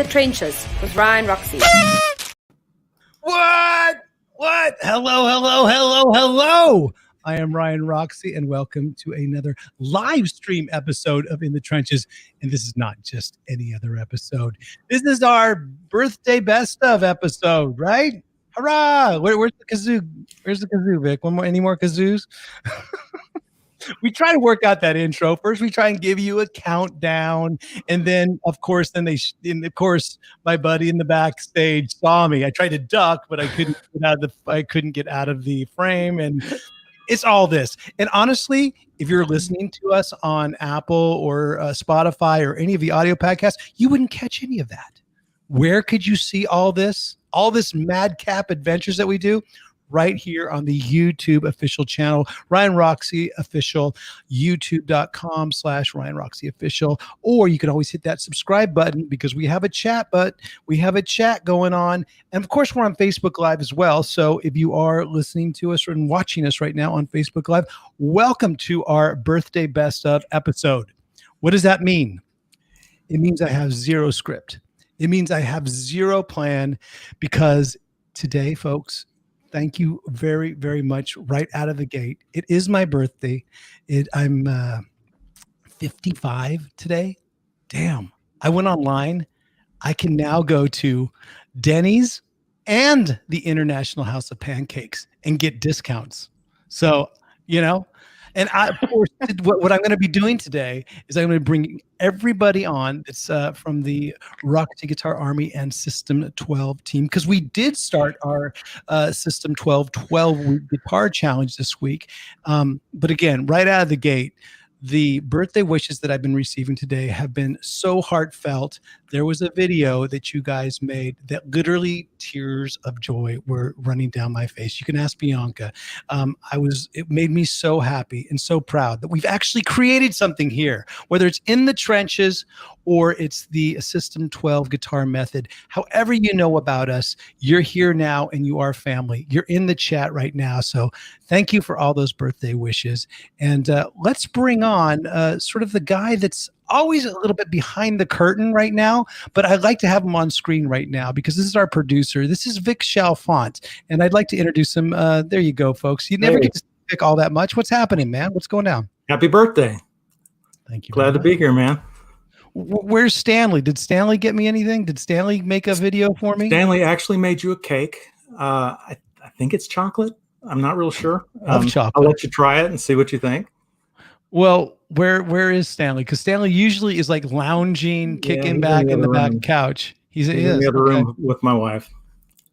Trenches with Ryan Roxie. What? Hello. I am Ryan Roxie, and welcome to another live stream episode of In the Trenches. And this is not just any other episode. This is our birthday best of episode, right? Hurrah! Where's the kazoo? Where's the kazoo, Vic? Any more kazoos? We try to work out that intro. First, we try and give you a countdown, and then, of course, my buddy in the backstage saw me. I tried to duck, but I couldn't get out of the frame, and it's all this. And honestly, if you're listening to us on Apple or Spotify or any of the audio podcasts, you wouldn't catch any of that. Where could you see all this madcap adventures that we do? Right here on the YouTube official channel, Ryan Roxie Official, youtube.com/Ryan Roxie Official. Or you can always hit that subscribe button because we have a chat going on. And of course, we're on Facebook Live as well. So if you are listening to us and watching us right now on Facebook Live, welcome to our birthday best of episode. What does that mean? It means I have zero script. It means I have zero plan because today, folks, thank you very, very much right out of the gate. It is my birthday. I'm 55 today. Damn. I went online. I can now go to Denny's and the International House of Pancakes and get discounts. So, and of course, what I'm going to be doing today is I'm going to bring everybody on that's from the Roxie Guitar Army and System 12 team, because we did start our System 12-week guitar challenge this week. But again, right out of the gate, the birthday wishes that I've been receiving today have been so heartfelt. There was a video that you guys made that literally tears of joy were running down my face. You can ask Bianca. It made me so happy and so proud that we've actually created something here, whether it's In the Trenches or it's the System 12 guitar method. However you know about us, you're here now and you are family. You're in the chat right now. So thank you for all those birthday wishes. And let's bring on sort of the guy that's always a little bit behind the curtain right now, but I'd like to have him on screen right now because this is our producer. This is Vic Chalfant, and I'd like to introduce him. There you go, folks. You never get to see Vic all that much. What's happening, man? What's going down? Happy birthday. Thank you. Glad to be here, man. Where's Stanley? Did Stanley get me anything? Did Stanley make a video for me? Stanley actually made you a cake. I think it's chocolate. I'm not real sure. Chocolate. I'll let you try it and see what you think. Well, where is Stanley? Because Stanley usually is like lounging, kicking back in the back couch. He's in the other room with my wife.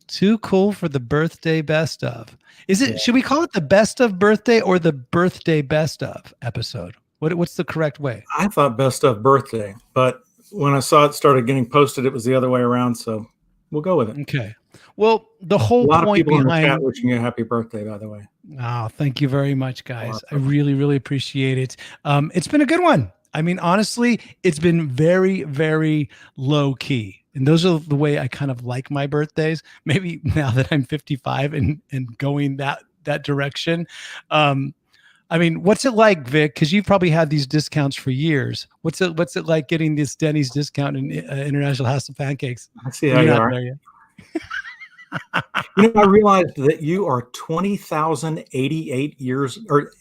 Too cool for the birthday best of. Is it? Yeah. Should we call it the best of birthday or the birthday best of episode? What's the correct way? I thought best of birthday, but when I saw it started getting posted, it was the other way around. So we'll go with it. Okay. Well, the whole point behind a lot of people behind in the chat wishing you a happy birthday, by the way. Oh, thank you very much, guys. Awesome. I really, really appreciate it. It's been a good one. I mean, honestly, it's been very, very low key. And those are the way I kind of like my birthdays. Maybe now that I'm 55 and going that direction. I mean, what's it like, Vic? Because you've probably had these discounts for years. What's it like getting this Denny's discount in International House of Pancakes? I see how you are. I realized that you are 20,088 years or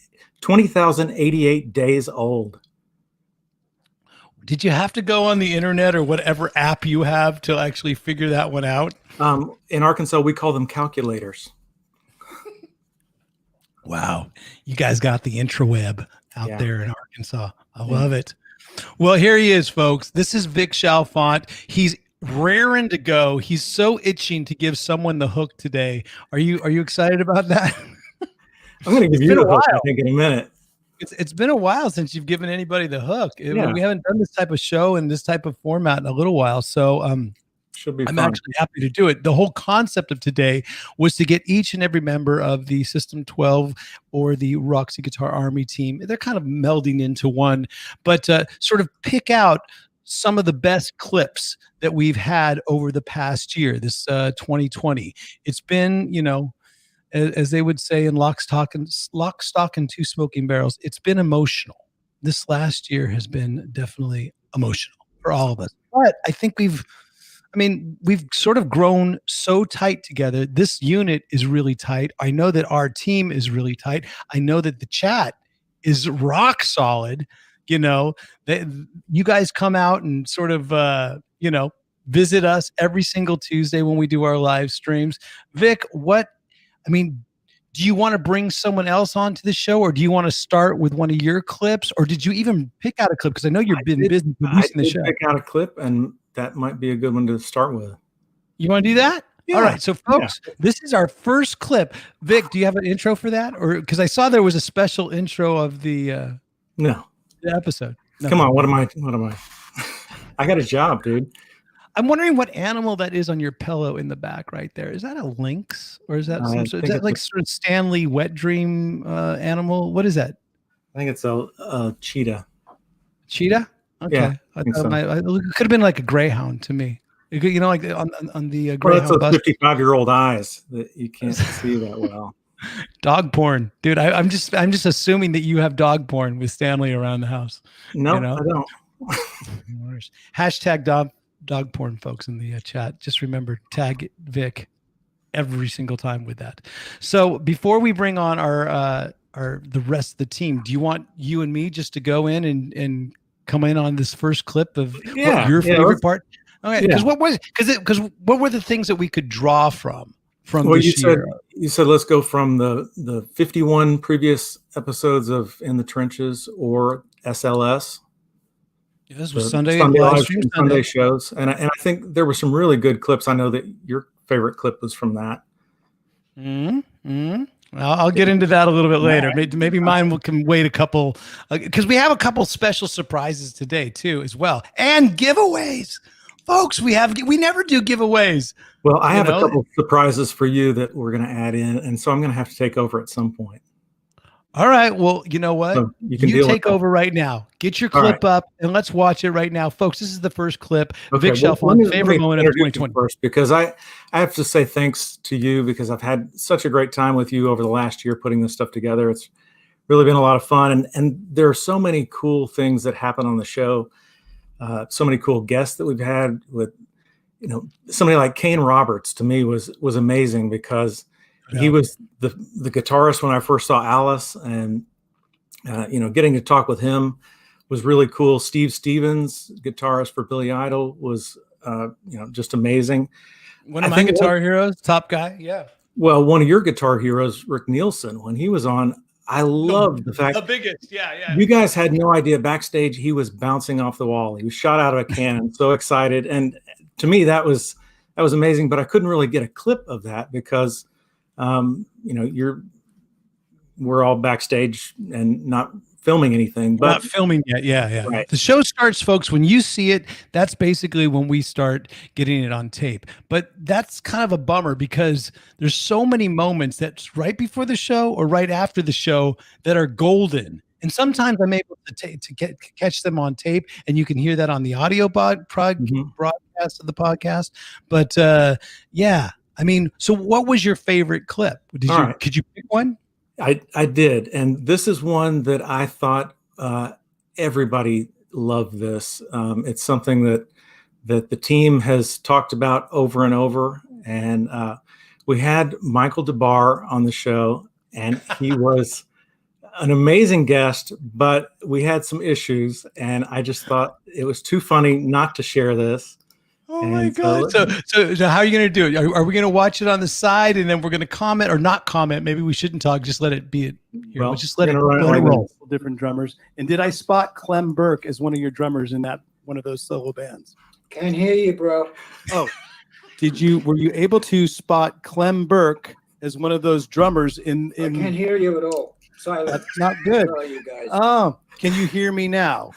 20,088 days old. Did you have to go on the internet or whatever app you have to actually figure that one out? In Arkansas, we call them calculators. Wow. You guys got the intraweb out there in Arkansas. I love it. Well, here he is, folks. This is Vic Chalfant. He's raring to go. He's so itching to give someone the hook today. Are you excited about that? I'm going to give you the hook, I think, in a minute. It's been a while since you've given anybody the hook. We haven't done this type of show and this type of format in a little while. So should be I'm fun. actually happy to do it. The whole concept of today was to get each and every member of the System 12 or the Roxie Guitar Army team. They're kind of melding into one, but sort of pick out some of the best clips that we've had over the past year, this 2020. It's been, as they would say in Lock, Stock, and Two Smoking Barrels, it's been emotional. This last year has been definitely emotional for all of us. But I think we've I mean, we've sort of grown so tight together. This unit is really tight. I know that our team is really tight. I know that the chat is rock solid. You know, you guys come out and sort of, visit us every single Tuesday when we do our live streams. Vic, do you want to bring someone else onto the show, or do you want to start with one of your clips, or did you even pick out a clip? Because I know you've been busy producing the show. Pick out a clip, and that might be a good one to start with. You want to do that? Yeah. All right. So, folks, This is our first clip. Vic, do you have an intro for that? Or because I saw there was a special intro of the the episode. No. Come on, what am I? I got a job, dude. I'm wondering what animal that is on your pillow in the back right there. Is that a lynx, or is that is that like sort of Stanley Wet Dream animal? What is that? I think it's a cheetah. Cheetah? Okay. Yeah, it could have been like a greyhound to me. Like on the greyhound. Well, that's 55-year-old eyes that you can't see that well. Dog porn, dude. I'm just assuming that you have dog porn with Stanley around the house. No, I don't. Hashtag dog porn, folks, in the chat. Just remember, tag Vic every single time with that. So before we bring on the rest of the team, do you want you and me just to go in and come in on this first clip of your favorite part? Okay, because what were the things that we could draw from this year? You said let's go from the 51 previous episodes of In the Trenches or SLS. Yeah, this was Sunday shows, and I think there were some really good clips. I know that your favorite clip was from that. I'll get into that a little bit later. Maybe mine can wait a couple, because we have a couple special surprises today too, as well, and giveaways, folks. We never do giveaways. Well, I have a couple surprises for you that we're going to add in, and so I'm going to have to take over at some point. All right. Well, you know what? So you take over right now. Get your clip up and let's watch it right now. Folks, this is the first clip. Okay, Vic Shelfon, favorite moment of 2020. First, because I have to say thanks to you, because I've had such a great time with you over the last year putting this stuff together. It's really been a lot of fun. And there are so many cool things that happen on the show. So many cool guests that we've had with, somebody like Kane Roberts to me was amazing, because he was the guitarist when I first saw Alice, and getting to talk with him was really cool. Steve Stevens, guitarist for Billy Idol, was just amazing. One of my guitar heroes, top guy. Yeah. Well, one of your guitar heroes, Rick Nielsen, when he was on, I loved the fact the biggest. Yeah. You guys had no idea backstage he was bouncing off the wall. He was shot out of a cannon, so excited, and to me that was amazing. But I couldn't really get a clip of that because we're all backstage and not filming anything, but not filming yet. Yeah. Right. The show starts, folks. When you see it, that's basically when we start getting it on tape. But that's kind of a bummer, because there's so many moments that's right before the show or right after the show that are golden. And sometimes I'm able to catch them on tape, and you can hear that on the audio broadcast of the podcast. But so what was your favorite clip? Could you pick one? I did. And this is one that I thought everybody loved this. It's something that the team has talked about over and over. And we had Michael DeBar on the show, and he was an amazing guest, but we had some issues, and I just thought it was too funny not to share this. Oh my God. So how are you going to do it? Are we going to watch it on the side, and then we're going to comment or not comment? Maybe we shouldn't talk. Just let it be here. Well, we'll just let it roll. Different drummers. And did I spot Clem Burke as one of your drummers in that one of those solo bands? Can't hear you, bro. Oh, were you able to spot Clem Burke as one of those drummers in I can't hear you at all. Silent. That's not good. Where are you guys? Oh, can you hear me now?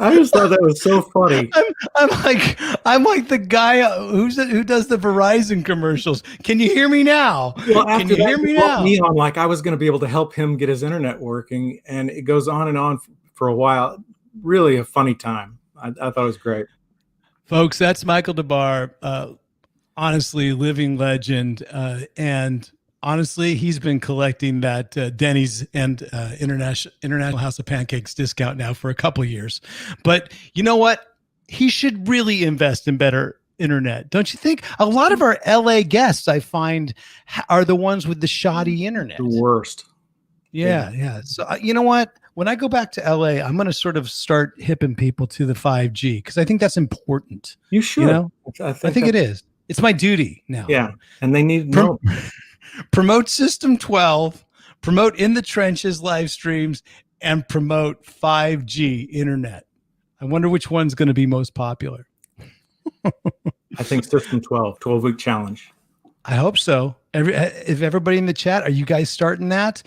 I just thought that was so funny. I'm like the guy who does the Verizon commercials. Can you hear me now? Well, can you hear me now? Me on like I was going to be able to help him get his internet working, and it goes on and on for a while. Really a funny time. I thought it was great. Folks, that's Michael DeBar. Honestly, living legend, and honestly, he's been collecting that Denny's and International House of Pancakes discount now for a couple of years. But you know what? he should really invest in better internet, don't you think? A lot of our LA guests, I find, are the ones with the shoddy internet. The worst. Yeah. So you know what? When I go back to LA, I'm going to sort of start hipping people to the 5G because I think that's important. You should. You know? I think it is. It's my duty now. Yeah, and they need no. Promote System 12, promote In the Trenches live streams, and promote 5G internet. I wonder which one's going to be most popular. I think System 12-week challenge. I hope so. If everybody in the chat, are you guys starting that?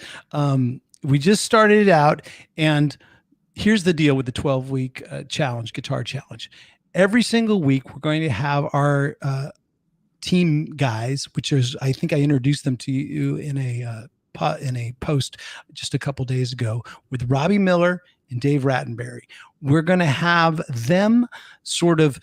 We just started it out, and here's the deal with the 12-week challenge, guitar challenge. Every single week, we're going to have our team guys, which is, I think I introduced them to you in a post just a couple days ago, with Robbie Miller and Dave Rattenberry. We're going to have them sort of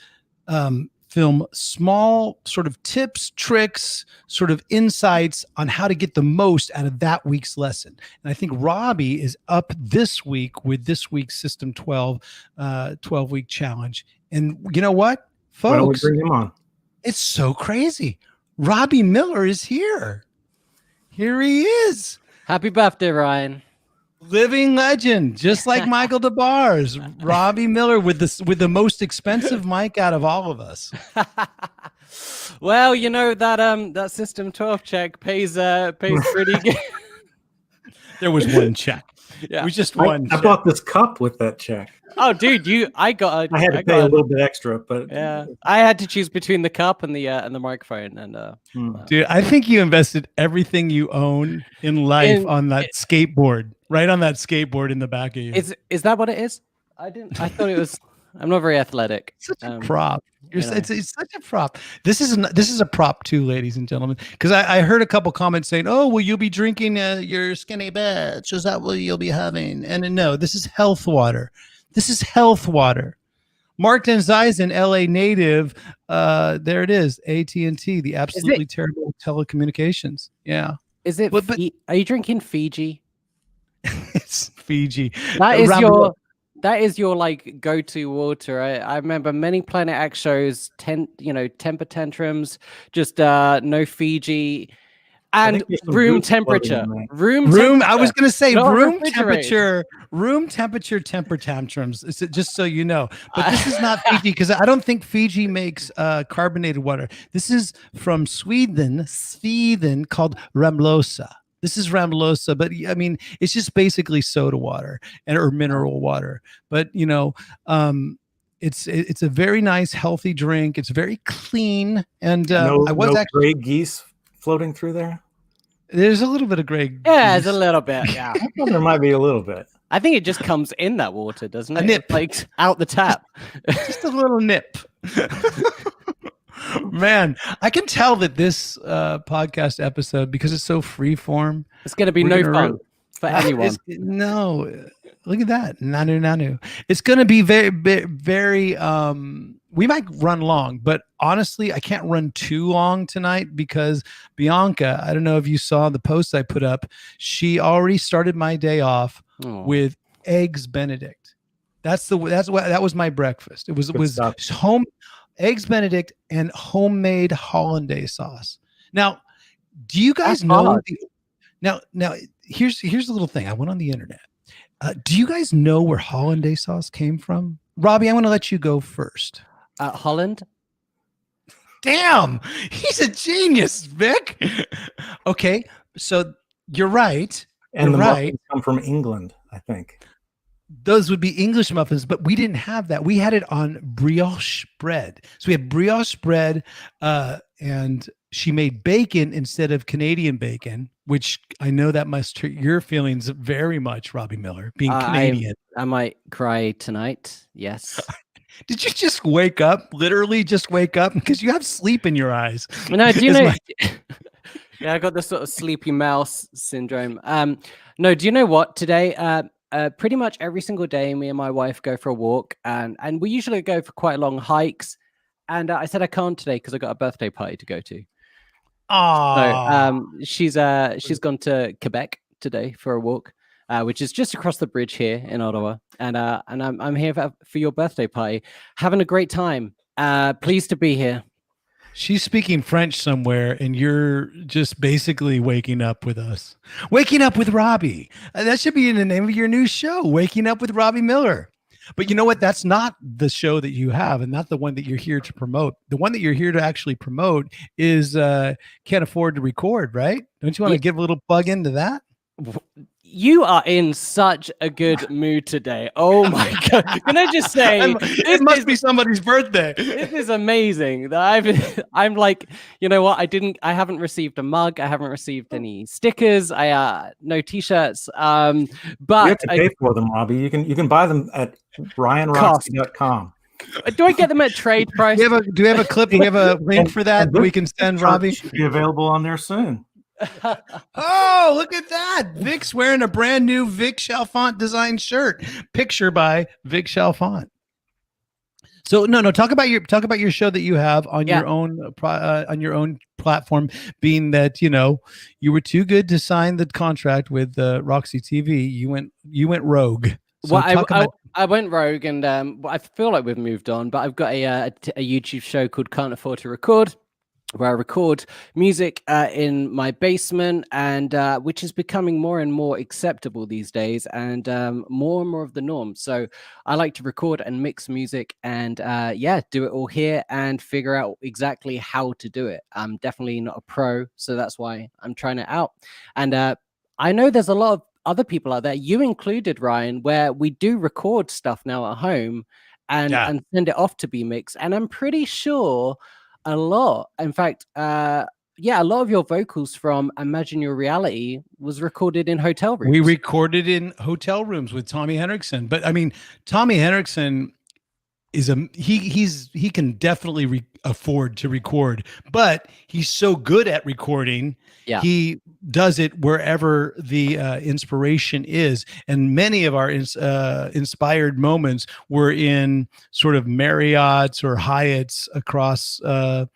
film small sort of tips, tricks, sort of insights on how to get the most out of that week's lesson. And I think Robbie is up this week with this week's System 12, 12-week challenge. And you know what, folks? Why don't we bring him on? It's so crazy. Robbie Miller is here. Here he is. Happy birthday, Ryan. Living legend, just like Michael DeBar's. Robbie Miller with the most expensive mic out of all of us. Well, you know that System 12 check pays pretty good. There was one check. Yeah, it was just one. I bought this cup with that check. Oh, dude, I had to pay a little bit extra, but yeah, I had to choose between the cup and the microphone. And dude, I think you invested everything you own in life on that skateboard, right on that skateboard in the back of you. Is that what it is? I thought it was. I'm not very athletic. Such a prop. It's such a prop. This is a prop too, ladies and gentlemen. Because I heard a couple comments saying, "Oh, well, you'll be drinking your skinny bitch. Is that what you'll be having?" And no, this is health water. This is health water. Mark Denzeisen, LA native. There it is. AT&T, the absolutely terrible telecommunications. Yeah. Is it? But are you drinking Fiji? It's Fiji. That is your like go-to water. I remember many Planet X shows, temper tantrums, just no Fiji, and room temperature. Room. I was gonna say room temperature. Room temperature temper tantrums. Just so you know, but this is not Fiji because I don't think Fiji makes carbonated water. This is from Sweden called Ramlösa. This is Ramlösa, but I mean, it's just basically soda water or mineral water. But it's a very nice, healthy drink. It's very clean, and no gray geese floating through there. There's a little bit of gray. Yeah, there's a little bit. Yeah, I thought there might be a little bit. I think it just comes in that water, doesn't it? A nip, like out the tap. Just a little nip. Man, I can tell that this podcast episode, because it's so freeform, it's going to be no fun for anyone. No, look at that. Nanu. It's going to be very, very, we might run long, but honestly, I can't run too long tonight because Bianca, I don't know if you saw the post I put up. She already started my day off with eggs Benedict. That was my breakfast. It was home. Eggs Benedict and homemade hollandaise sauce. Now, do you guys know? Now, here's a little thing. I went on the internet. Do you guys know where hollandaise sauce came from? Robbie, I'm going to let you go first. Holland. Damn, he's a genius, Vic. Okay, so you're right. And the muffins come from England, I think. Those would be English muffins, but we didn't have that. We had it on brioche bread. So we had brioche bread, and she made bacon instead of Canadian bacon, which I know that must hurt your feelings very much, Robbie Miller, being Canadian. I might cry tonight. Yes. Did you just wake up? Literally just wake up? Because you have sleep in your eyes. No, do you know? Yeah, I got this sort of sleepy mouse syndrome. No, do you know what? Today, pretty much every single day, me and my wife go for a walk, and we usually go for quite long hikes. And I said I can't today because I got a birthday party to go to. Oh, so she's gone to Quebec today for a walk, which is just across the bridge here in Ottawa. And I'm here for your birthday party, having a great time. Pleased to be here. She's speaking French somewhere, and you're just basically waking up with us. Waking up with Robbie. That should be in the name of your new show, Waking Up with Robbie Miller. But you know what? That's not the show that you have, and not the one that you're here to promote. The one that you're here to actually promote is Can't Afford to Record, right? Don't you want to give a little plug into that? You are in such a good mood today. Oh my God. Can I just say, it must be somebody's birthday. This is amazing. I'm like, you know what? I haven't received a mug. I haven't received any stickers. No t-shirts. But you have to pay for them, Robbie. You can buy them at ryanroxie.com. Do I get them at trade price? Do we have a clip? Do we have a link for that we can send Robbie? Should be available on there soon. Oh, look at that. Vic's wearing a brand new Vic Chalfant designed shirt. Picture by Vic Chalfant. So no, talk about your show that you have on your own platform, being that, you were too good to sign the contract with Roxy TV. You went rogue. So I went rogue, and I feel like we've moved on, but I've got a YouTube show called Can't Afford to Record, where I record music in my basement, and which is becoming more and more acceptable these days, and more and more of the norm. So I like to record and mix music, and do it all here and figure out exactly how to do it. I'm definitely not a pro, so that's why I'm trying it out. And I know there's a lot of other people out there, you included, Ryan, where we do record stuff now at home and send it off to be mixed. And I'm pretty sure a lot of your vocals from Imagine Your Reality was recorded in hotel rooms. We recorded in hotel rooms with Tommy Henriksen. But I mean, Tommy Henriksen is he can definitely afford to record, but he's so good at recording. Yeah. He does it wherever the inspiration is. And many of our inspired moments were in sort of Marriott's or Hyatt's across the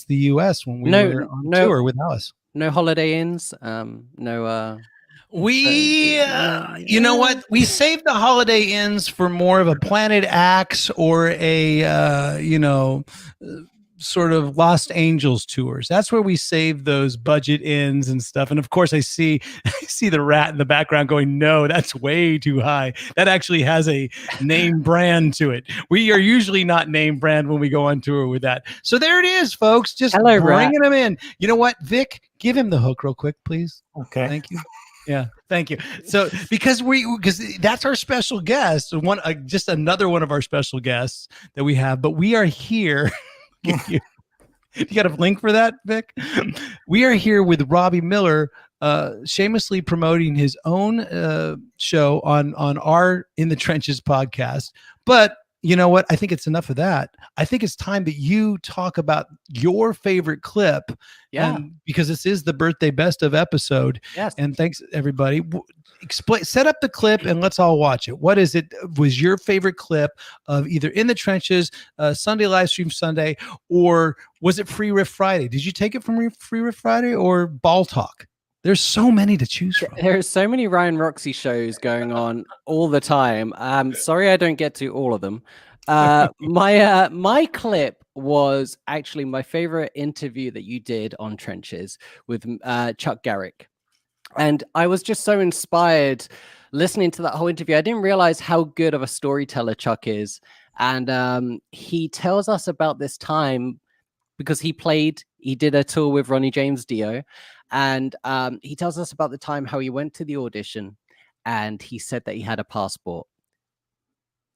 US when we were on tour with Alice. No Holiday Inns, you know what? We saved the Holiday Inns for more of a Planet Axe or a, sort of Lost Angels tours. That's where we save those budget inns and stuff. And of course I see the rat in the background going, no, that's way too high. That actually has a name brand to it. We are usually not name brand when we go on tour with that. So there it is, folks. Just bringing them in. You know what, Vic, give him the hook real quick, please. Okay. Thank you. Yeah, thank you. So because that's our special guest, just another one of our special guests that we have, but we are here. You got a link for that, Vic? We are here with Robbie Miller, shamelessly promoting his own show on our In the Trenches podcast. But you know what? I think it's enough of that. I think it's time that you talk about your favorite clip. Yeah. Because this is the birthday best of episode. Yes. And thanks, everybody. Set up the clip and let's all watch it. What is it? Was your favorite clip of either In the Trenches, Sunday Livestream Sunday, or was it Free Riff Friday? Did you take it from Free Riff Friday or Ball Talk? There's so many to choose from. There's so many Ryan Roxie shows going on all the time. Sorry I don't get to all of them. My clip was actually my favorite interview that you did on Trenches with Chuck Garric. And I was just so inspired listening to that whole interview. I didn't realize how good of a storyteller Chuck is. And he tells us about this time because he did a tour with Ronnie James Dio. And he tells us about the time how he went to the audition and he said that he had a passport.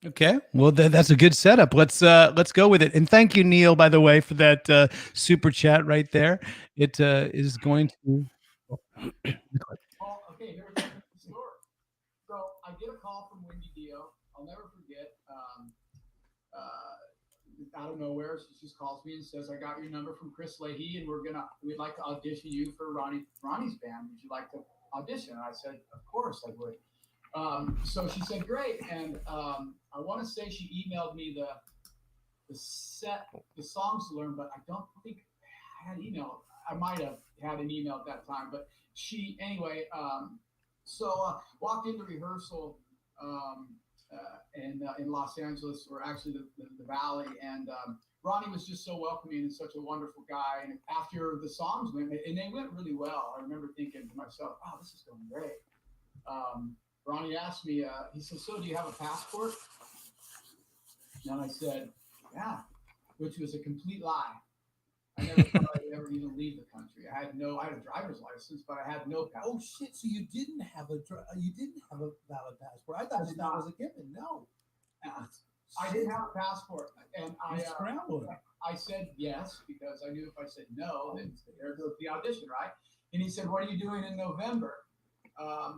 Okay, well that's a good setup. Let's go with it. And thank you, Neil, by the way, for that super chat right there. It is going to. Well, okay, here's the story. So I get a call from Wendy Dio. I'll never forget. Out of nowhere, she just calls me and says, "I got your number from Chris Leahy, and we'd like to audition you for Ronnie's band. Would you like to audition?" And I said, "Of course I would." So she said, "Great." And I want to say she emailed me the songs to learn, but I don't think I had email. I might have had an email at that time, but she anyway. So walked into rehearsal in Los Angeles, or actually the Valley, and Ronnie was just so welcoming and such a wonderful guy. And after the songs went, and they went really well, I remember thinking to myself, "Oh, this is going great." Ronnie asked me, he said, "So, do you have a passport?" And I said, "Yeah," which was a complete lie. I never thought I'd ever even leave the country. I had a driver's license, but I had no passport. Oh shit! So you didn't have a valid passport? I thought that was a given. No, I didn't have a passport, and I scrambled. I said yes because I knew if I said no, then there goes the audition, right? And he said, "What are you doing in November?"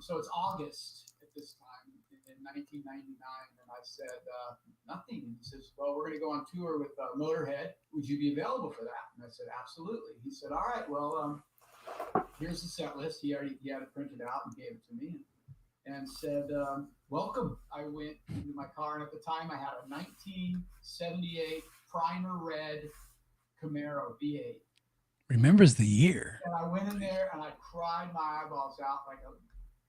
So it's August at this time in 1999, and I said nothing. And he says, "Well, we're going to go on tour with Motorhead. Would you be available for that?" And I said, "Absolutely." He said, "All right, well, here's the set list." He had it printed out and gave it to me, and said, "Welcome." I went into my car, and at the time I had a 1978 primer red Camaro V8. Remembers the year. And I went in there and I cried my eyeballs out like a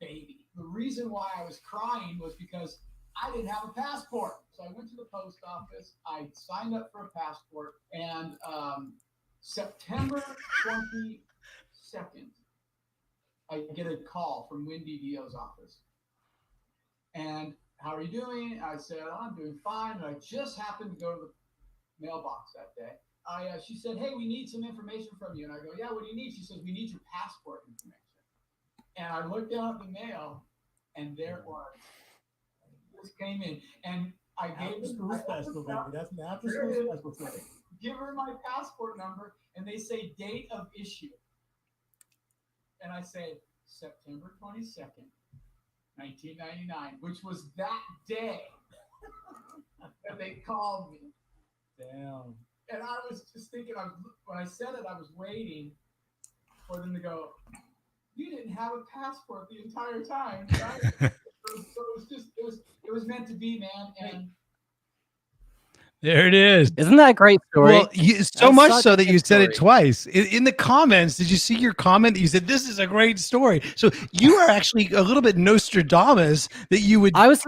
baby. The reason why I was crying was because I didn't have a passport. So I went to the post office. I signed up for a passport. And September 22nd, I get a call from Wendy Dio's office. And, "How are you doing?" I said, "I'm doing fine." And I just happened to go to the mailbox that day. She said, "Hey, we need some information from you." And I go, "Yeah, what do you need?" She says, "We need your passport information." And I looked down at the mail, and there it was. This came in, and I gave school special, baby. That's an after school special. Give her my passport number, and they say date of issue. And I say September 22nd, 1999, which was that day that they called me. Damn. And I was just thinking, when I said it, I was waiting for them to go, "You didn't have a passport the entire time, right?" it was meant to be, man. And There it is. Isn't that a great story? Well, so much so that you said it twice. In the comments, did you see your comment that you said, "This is a great story"? So you are actually a little bit Nostradamus that you would. I was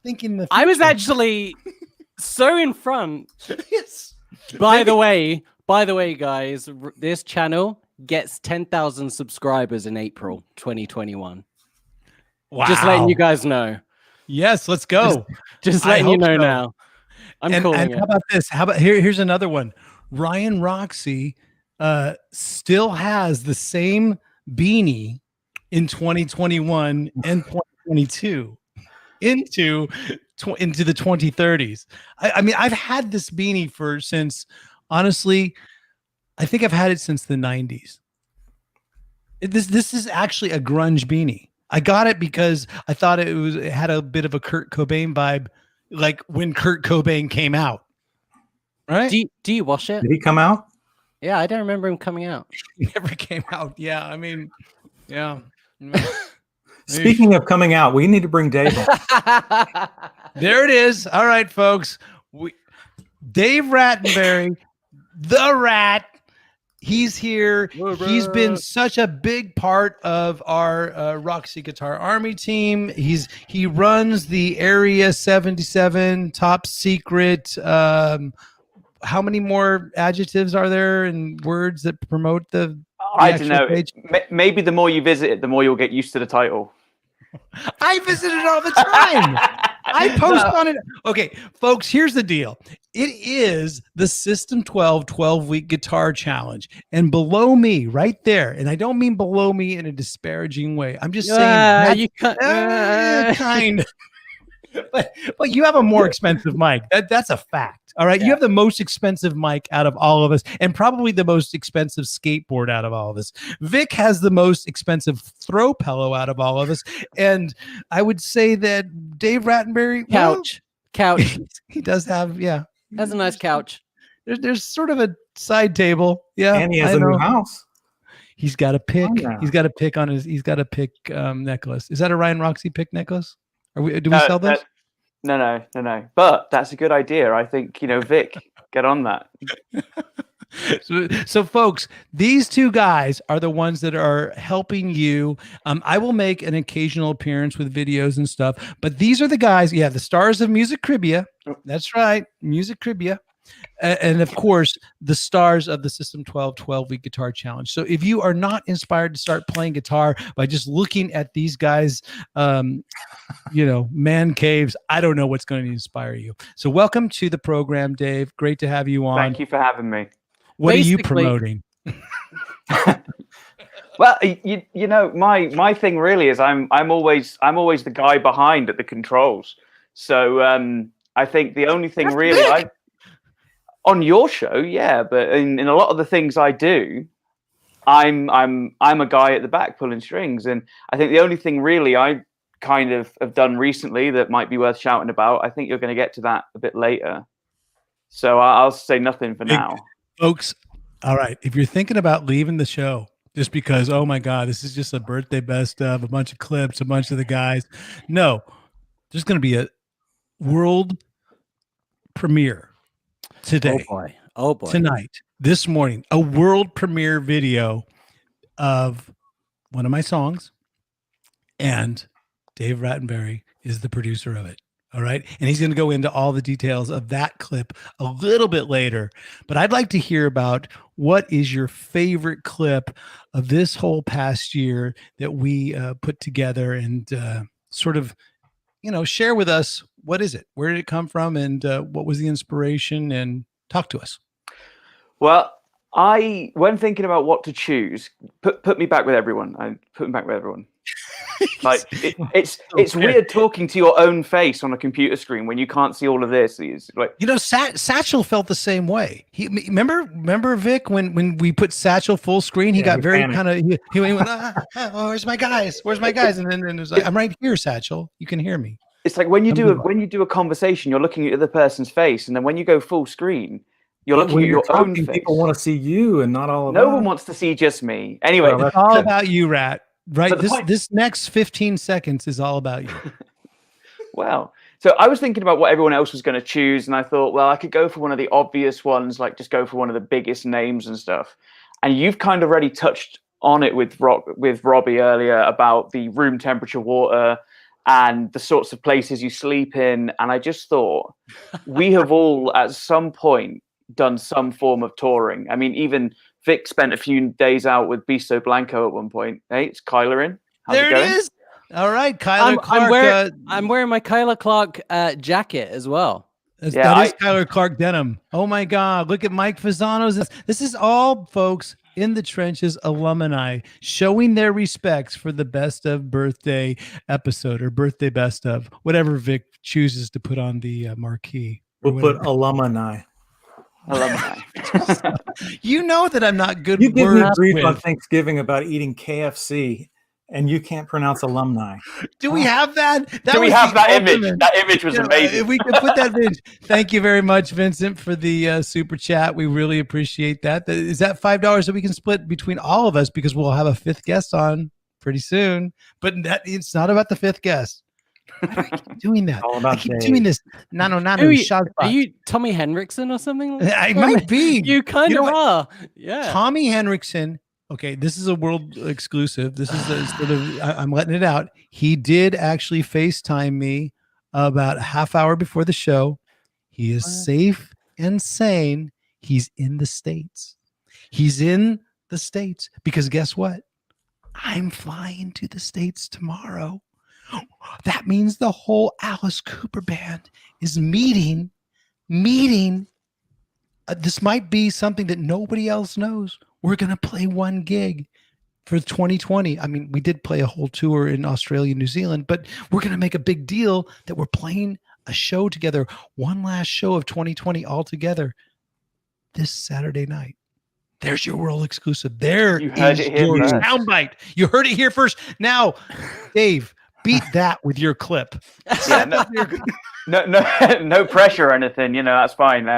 thinking the. I was actually so in front. Yes. By the way, guys, this channel gets 10,000 subscribers in April 2021. Wow. Just letting you guys know. Yes, let's go. Just letting you know now. I'm calling it. How about this? Here's another one. Ryan Roxie still has the same beanie in 2021 and 2022 into the 2030s. I mean, I've had this beanie since, honestly, I think I've had it since the 90s. This is actually a grunge beanie. I got it because I thought it had a bit of a Kurt Cobain vibe, like when Kurt Cobain came out. Right? Do you wash it? Did he come out? Yeah, I don't remember him coming out. He never came out. Yeah, I mean, yeah. Speaking of coming out, we need to bring Dave on. There it is. All right, folks. Dave Rattenberry, the Rat. He's here. He's been such a big part of our Roxy Guitar Army team. He runs the Area 77 top secret. How many more adjectives are there and words that promote the I don't know. page? Maybe the more you visit it, the more you'll get used to the title. I visit it all the time. I post on it. Okay, folks, here's the deal. It is the System 12 12-week guitar challenge. And below me, right there, and I don't mean below me in a disparaging way. I'm just saying you kind of. But you have a more expensive mic. That's a fact. All right. Yeah. You have the most expensive mic out of all of us, and probably the most expensive skateboard out of all of us. Vic has the most expensive throw pillow out of all of us. And I would say that Dave Rattenberry couch. He does have, yeah. That's a nice couch. There's sort of a side table. Yeah. And he has a new house. He's got a pick. Oh, yeah. He's got a pick on his, he's got a pick necklace. Is that a Ryan Roxie pick necklace? Do we sell those? No. But that's a good idea. I think, Vic, get on that. So, folks, these two guys are the ones that are helping you. I will make an occasional appearance with videos and stuff, but these are the guys. Yeah, the stars of Music Cribia. That's right, Music Cribia. And of course, the stars of the System 12-week Guitar Challenge. So if you are not inspired to start playing guitar by just looking at these guys, man caves, I don't know what's going to inspire you. So welcome to the program, Dave. Great to have you on. Thank you for having me. What are you promoting? Well, you know, my thing really is I'm always the guy behind at the controls. So I think the only thing really on your show, yeah, but in a lot of the things I do, I'm a guy at the back pulling strings, and I think the only thing really I kind of have done recently that might be worth shouting about. I think you're going to get to that a bit later, so I'll say nothing for now, folks. All right, if you're thinking about leaving the show just because, oh my God, this is just a birthday best of, a bunch of clips, a bunch of the guys, no, there's going to be a world premiere today. Oh boy. Tonight, this morning, a world premiere video of one of my songs, and Dave Rattenberry is the producer of it. All right. And he's going to go into all the details of that clip a little bit later. But I'd like to hear about what is your favorite clip of this whole past year that we put together, and sort of, share with us. What is it? Where did it come from? And what was the inspiration? And talk to us. Well, when thinking about what to choose, put me back with everyone. I put me back with everyone. Like it's weird talking to your own face on a computer screen when you can't see all of this. It's like, Satchel felt the same way. He remember Vic when we put Satchel full screen, he got very kind of he went, where's my guys? Where's my guys? And then it was like, I'm right here, Satchel. You can hear me. It's like when you do a conversation, you're looking at the other person's face, and then when you go full screen, you're looking at your own face. People want to see you and not all of No one wants to see just me. Anyway, it's all about you, Rat. Right. This next 15 seconds is all about you. Well, so I was thinking about what everyone else was going to choose, and I thought, well, I could go for one of the obvious ones, like just go for one of the biggest names and stuff. And you've kind of already touched on it with Robbie earlier about the room temperature water and the sorts of places you sleep in. And I just thought we have all at some point done some form of touring. I mean, even Vic spent a few days out with Bisto Blanco at one point. Hey, it's Kyler in. How's there it going? It is. All right, Kyler Clarke. I'm wearing my Kyler Clarke jacket as well. That is Kyler Clarke denim. Oh my God! Look at Mike Fasano's. This is all, folks, in the trenches alumni showing their respects for the best of birthday episode or birthday best of, whatever Vic chooses to put on the marquee. We'll put alumni. You know that I'm not good. You give me grief on Thanksgiving about eating KFC, and you can't pronounce alumni. Do we have that? Do we have that image? That image was amazing. If we could put that image. Thank you very much, Vincent, for the super chat. We really appreciate that. Is that $5 that we can split between all of us, because we'll have a fifth guest on pretty soon? But it's not about the fifth guest. Why do I keep doing that? I keep doing this. Are you Tommy Henriksen or something? I might be. You kind of are. Yeah. Tommy Henriksen. Okay, this is a world exclusive. This is a sort of, I'm letting it out. He did actually FaceTime me about a half hour before the show. He is safe and sane. He's in the States. He's in the States because guess what? I'm flying to the States tomorrow. That means the whole Alice Cooper band is meeting. This might be something that nobody else knows. We're going to play one gig for 2020. I mean, we did play a whole tour in Australia, New Zealand, but we're going to make a big deal that we're playing a show together, one last show of 2020 all together this Saturday night. There's your world exclusive. There is your soundbite. You heard it here first. Now, Dave, beat that with your clip. Yeah, no pressure or anything. That's fine.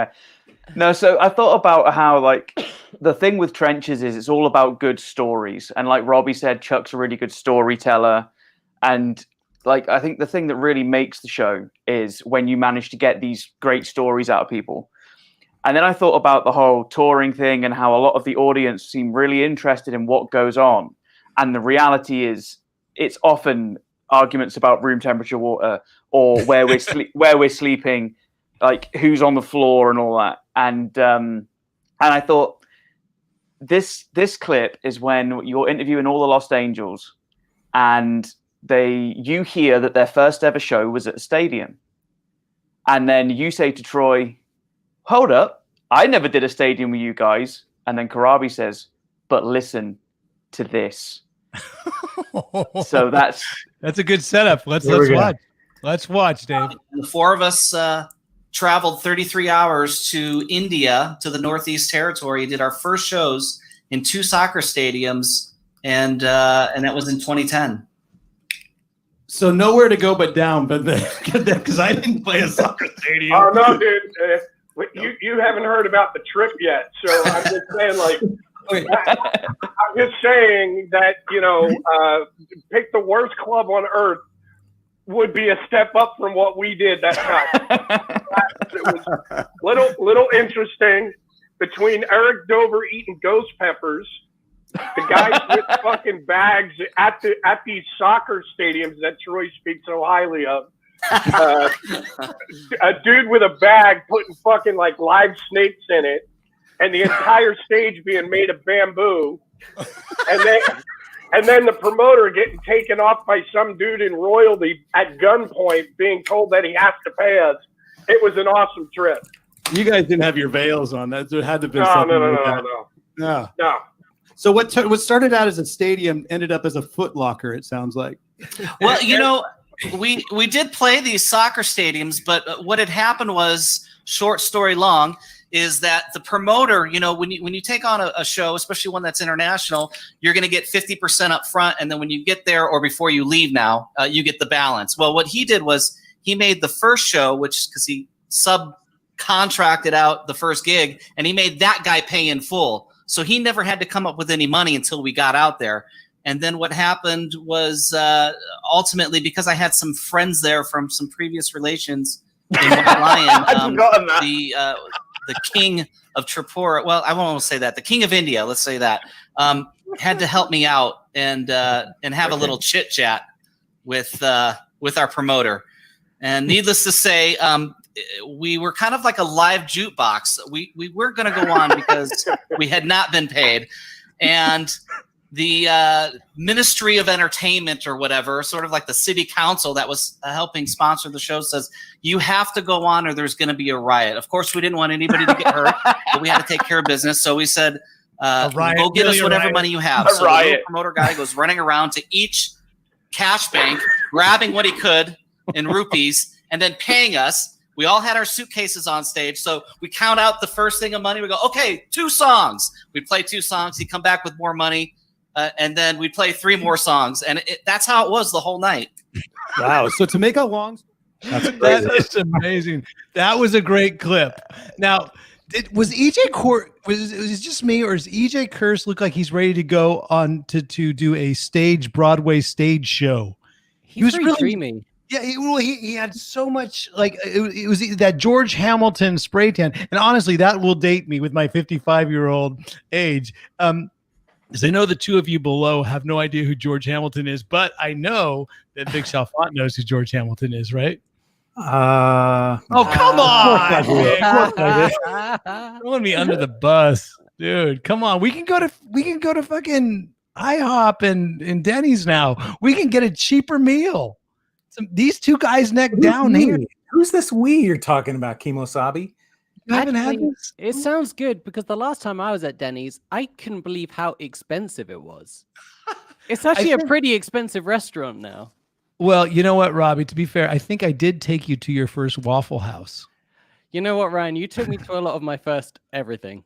No, so I thought about how, like, the thing with Trenches is it's all about good stories. And like Robbie said, Chuck's a really good storyteller. And like, I think the thing that really makes the show is when you manage to get these great stories out of people. And then I thought about the whole touring thing and how a lot of the audience seem really interested in what goes on. And the reality is, it's often arguments about room temperature water or where we're sleeping, like who's on the floor and all that. And I thought this clip is when you're interviewing all the Lost Angels, and you hear that their first ever show was at a stadium, and then you say to Troy, "Hold up, I never did a stadium with you guys." And then Corabi says, "But listen to this." So that's a good setup. Let's watch. Let's watch, Dave. The four of us traveled 33 hours to India, to the Northeast Territory, did our first shows in 2 soccer stadiums, and that was in 2010. So nowhere to go but down, but because I didn't play a soccer stadium. Oh no, dude! You haven't heard about the trip yet, so I'm just saying, like, I'm just saying that pick the worst club on earth would be a step up from what we did that time. It was little interesting between Eric Dover eating ghost peppers, the guys with fucking bags at these soccer stadiums that Troy speaks so highly of. A dude with a bag putting fucking like live snakes in it, and the entire stage being made of bamboo, and then the promoter getting taken off by some dude in royalty at gunpoint, being told that he has to pay us. It was an awesome trip. You guys didn't have your veils on. That had to be something. No. So what started out as a stadium ended up as a Foot Locker, it sounds like. Well, we did play these soccer stadiums, but what had happened was, short story long, is that the promoter, when you take on a show, especially one that's international, you're going to get 50% up front, and then when you get there or before you leave now, you get the balance. Well, what he did was he made the first show, which because he subcontracted out the first gig, and he made that guy pay in full. So he never had to come up with any money until we got out there. And then what happened was ultimately, because I had some friends there from some previous relations in White Lion, the king of Tripura, well, I won't say that, the king of India, let's say that, had to help me out and have a little chit chat with our promoter. And needless to say, we were kind of like a live jukebox. We weren't going to go on because we had not been paid. And the Ministry of Entertainment or whatever, sort of like the city council that was helping sponsor the show, says, you have to go on or there's going to be a riot. Of course, we didn't want anybody to get hurt, but we had to take care of business. So we said, go get us whatever money you have. So the little promoter guy goes running around to each cash bank, grabbing what he could in rupees, and then paying us. We all had our suitcases on stage. So we count out the first thing of money. We go, okay, 2 songs. We play 2 songs. He'd come back with more money. And then we'd play 3 more songs. And that's how it was the whole night. Wow. So to make a long... That is amazing. That was a great clip. Now, was it just me, or does EJ Curse look like he's ready to go on to do a Broadway stage show? He was really dreamy. Yeah, he had so much, like, it was that George Hamilton spray tan. And honestly, that will date me with my 55-year-old age. Because I know the 2 of you below have no idea who George Hamilton is, but I know that Big Chalfant knows who George Hamilton is, right? Oh, come on! Throwing me under the bus, dude. Come on, we can go to fucking IHOP and Denny's now. We can get a cheaper meal. These 2 guys neck down here. Who's this we you're talking about, Kimosabi? It sounds good because the last time I was at Denny's, I couldn't believe how expensive it was. It's actually a pretty expensive restaurant now. Well, you know what, Robbie? To be fair, I think I did take you to your first Waffle House. You know what, Ryan? You took me to a lot of my first everything.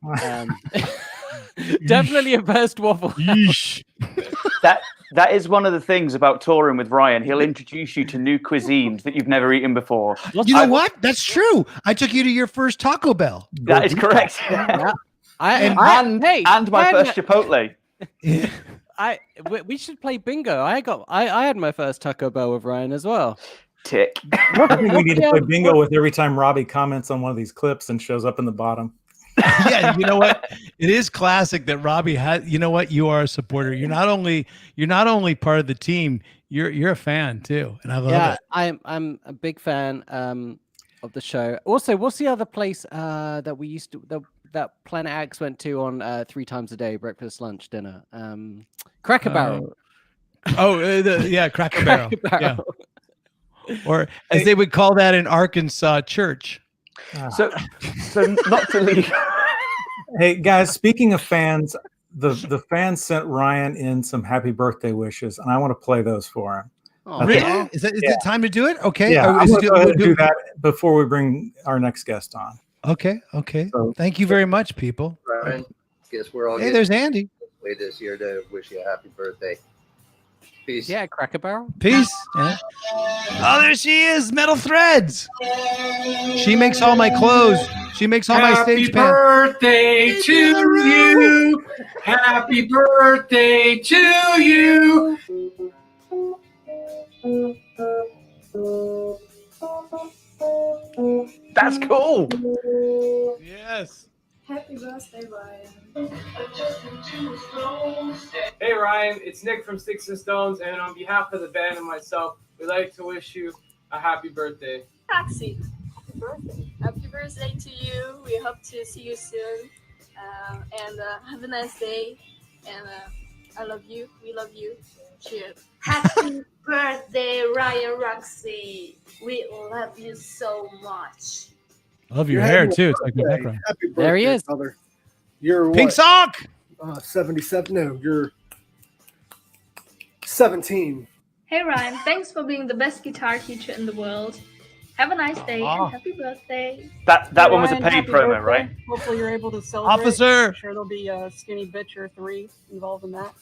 Definitely a first Waffle House. That is one of the things about touring with Ryan. He'll introduce you to new cuisines that you've never eaten before. You know what? That's true. I took you to your first Taco Bell. That is correct. Yeah. And my first Chipotle. We should play bingo. I had my first Taco Bell with Ryan as well. Tick. I think we need to play bingo with every time Robbie comments on one of these clips and shows up in the bottom. Yeah, you know what? It is classic that Robbie had. You know what? You are a supporter. You're not only part of the team. You're a fan too, and I love it. I'm a big fan of the show. Also, what's the other place that we used to that Planet X went to on 3 times a day, breakfast, lunch, dinner? Cracker Barrel. Cracker Barrel. Yeah. Or as they would call that in Arkansas, church. So not to leave. Hey guys, speaking of fans, the fans sent Ryan in some happy birthday wishes, and I want to play those for him. Oh, really? Is it time to do it? Okay. Yeah, I'm going to do that before we bring our next guest on. Okay. So, thank you very much, people. Ryan, guess we're all. Hey, there's Andy. Way this year to wish you a happy birthday. Peace. Yeah, Cracker Barrel. Peace. Yeah. Oh, there she is, Metal Threads. She makes all my clothes. She makes all my stage pants. Happy birthday to you. Happy birthday to you. That's cool. Yes. Happy birthday, Ryan. Hey Ryan, it's Nick from Sticks and Stones, and on behalf of the band and myself, we'd like to wish you a happy birthday. Taxi. Happy birthday to you. We hope to see you soon. And have a nice day. And I love you. We love you. Cheers. Happy birthday, Ryan Roxie. We love you so much. I love your hair too. It's like the background. Happy birthday, There he is. brother. You're Pink what? sock. 77. No, you're 17. Hey Ryan, thanks for being the best guitar teacher in the world. Have a nice day and happy birthday. That one was a Ryan, paid happy promo, birthday. right? Hopefully you're able to celebrate. Officer. I'm sure there'll be a skinny bitch or 3 involved in that.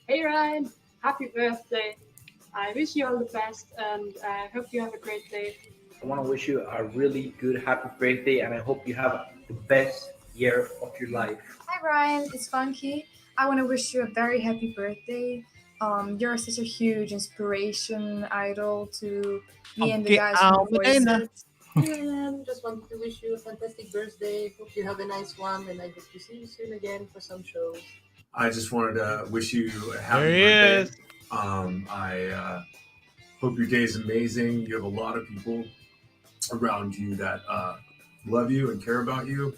Hey Ryan, happy birthday. I wish you all the best and I hope you have a great day. I want to wish you a really good happy birthday and I hope you have the best year of your life. Hi Ryan, it's Funky. I want to wish you a very happy birthday. You're such a huge inspiration, idol to me and the guys from Voices. Just wanted to wish you a fantastic birthday. Hope you have a nice one and I hope to see you soon again for some shows. I just wanted to wish you a happy There he birthday. I hope your day is amazing. You have a lot of people around you that love you and care about you.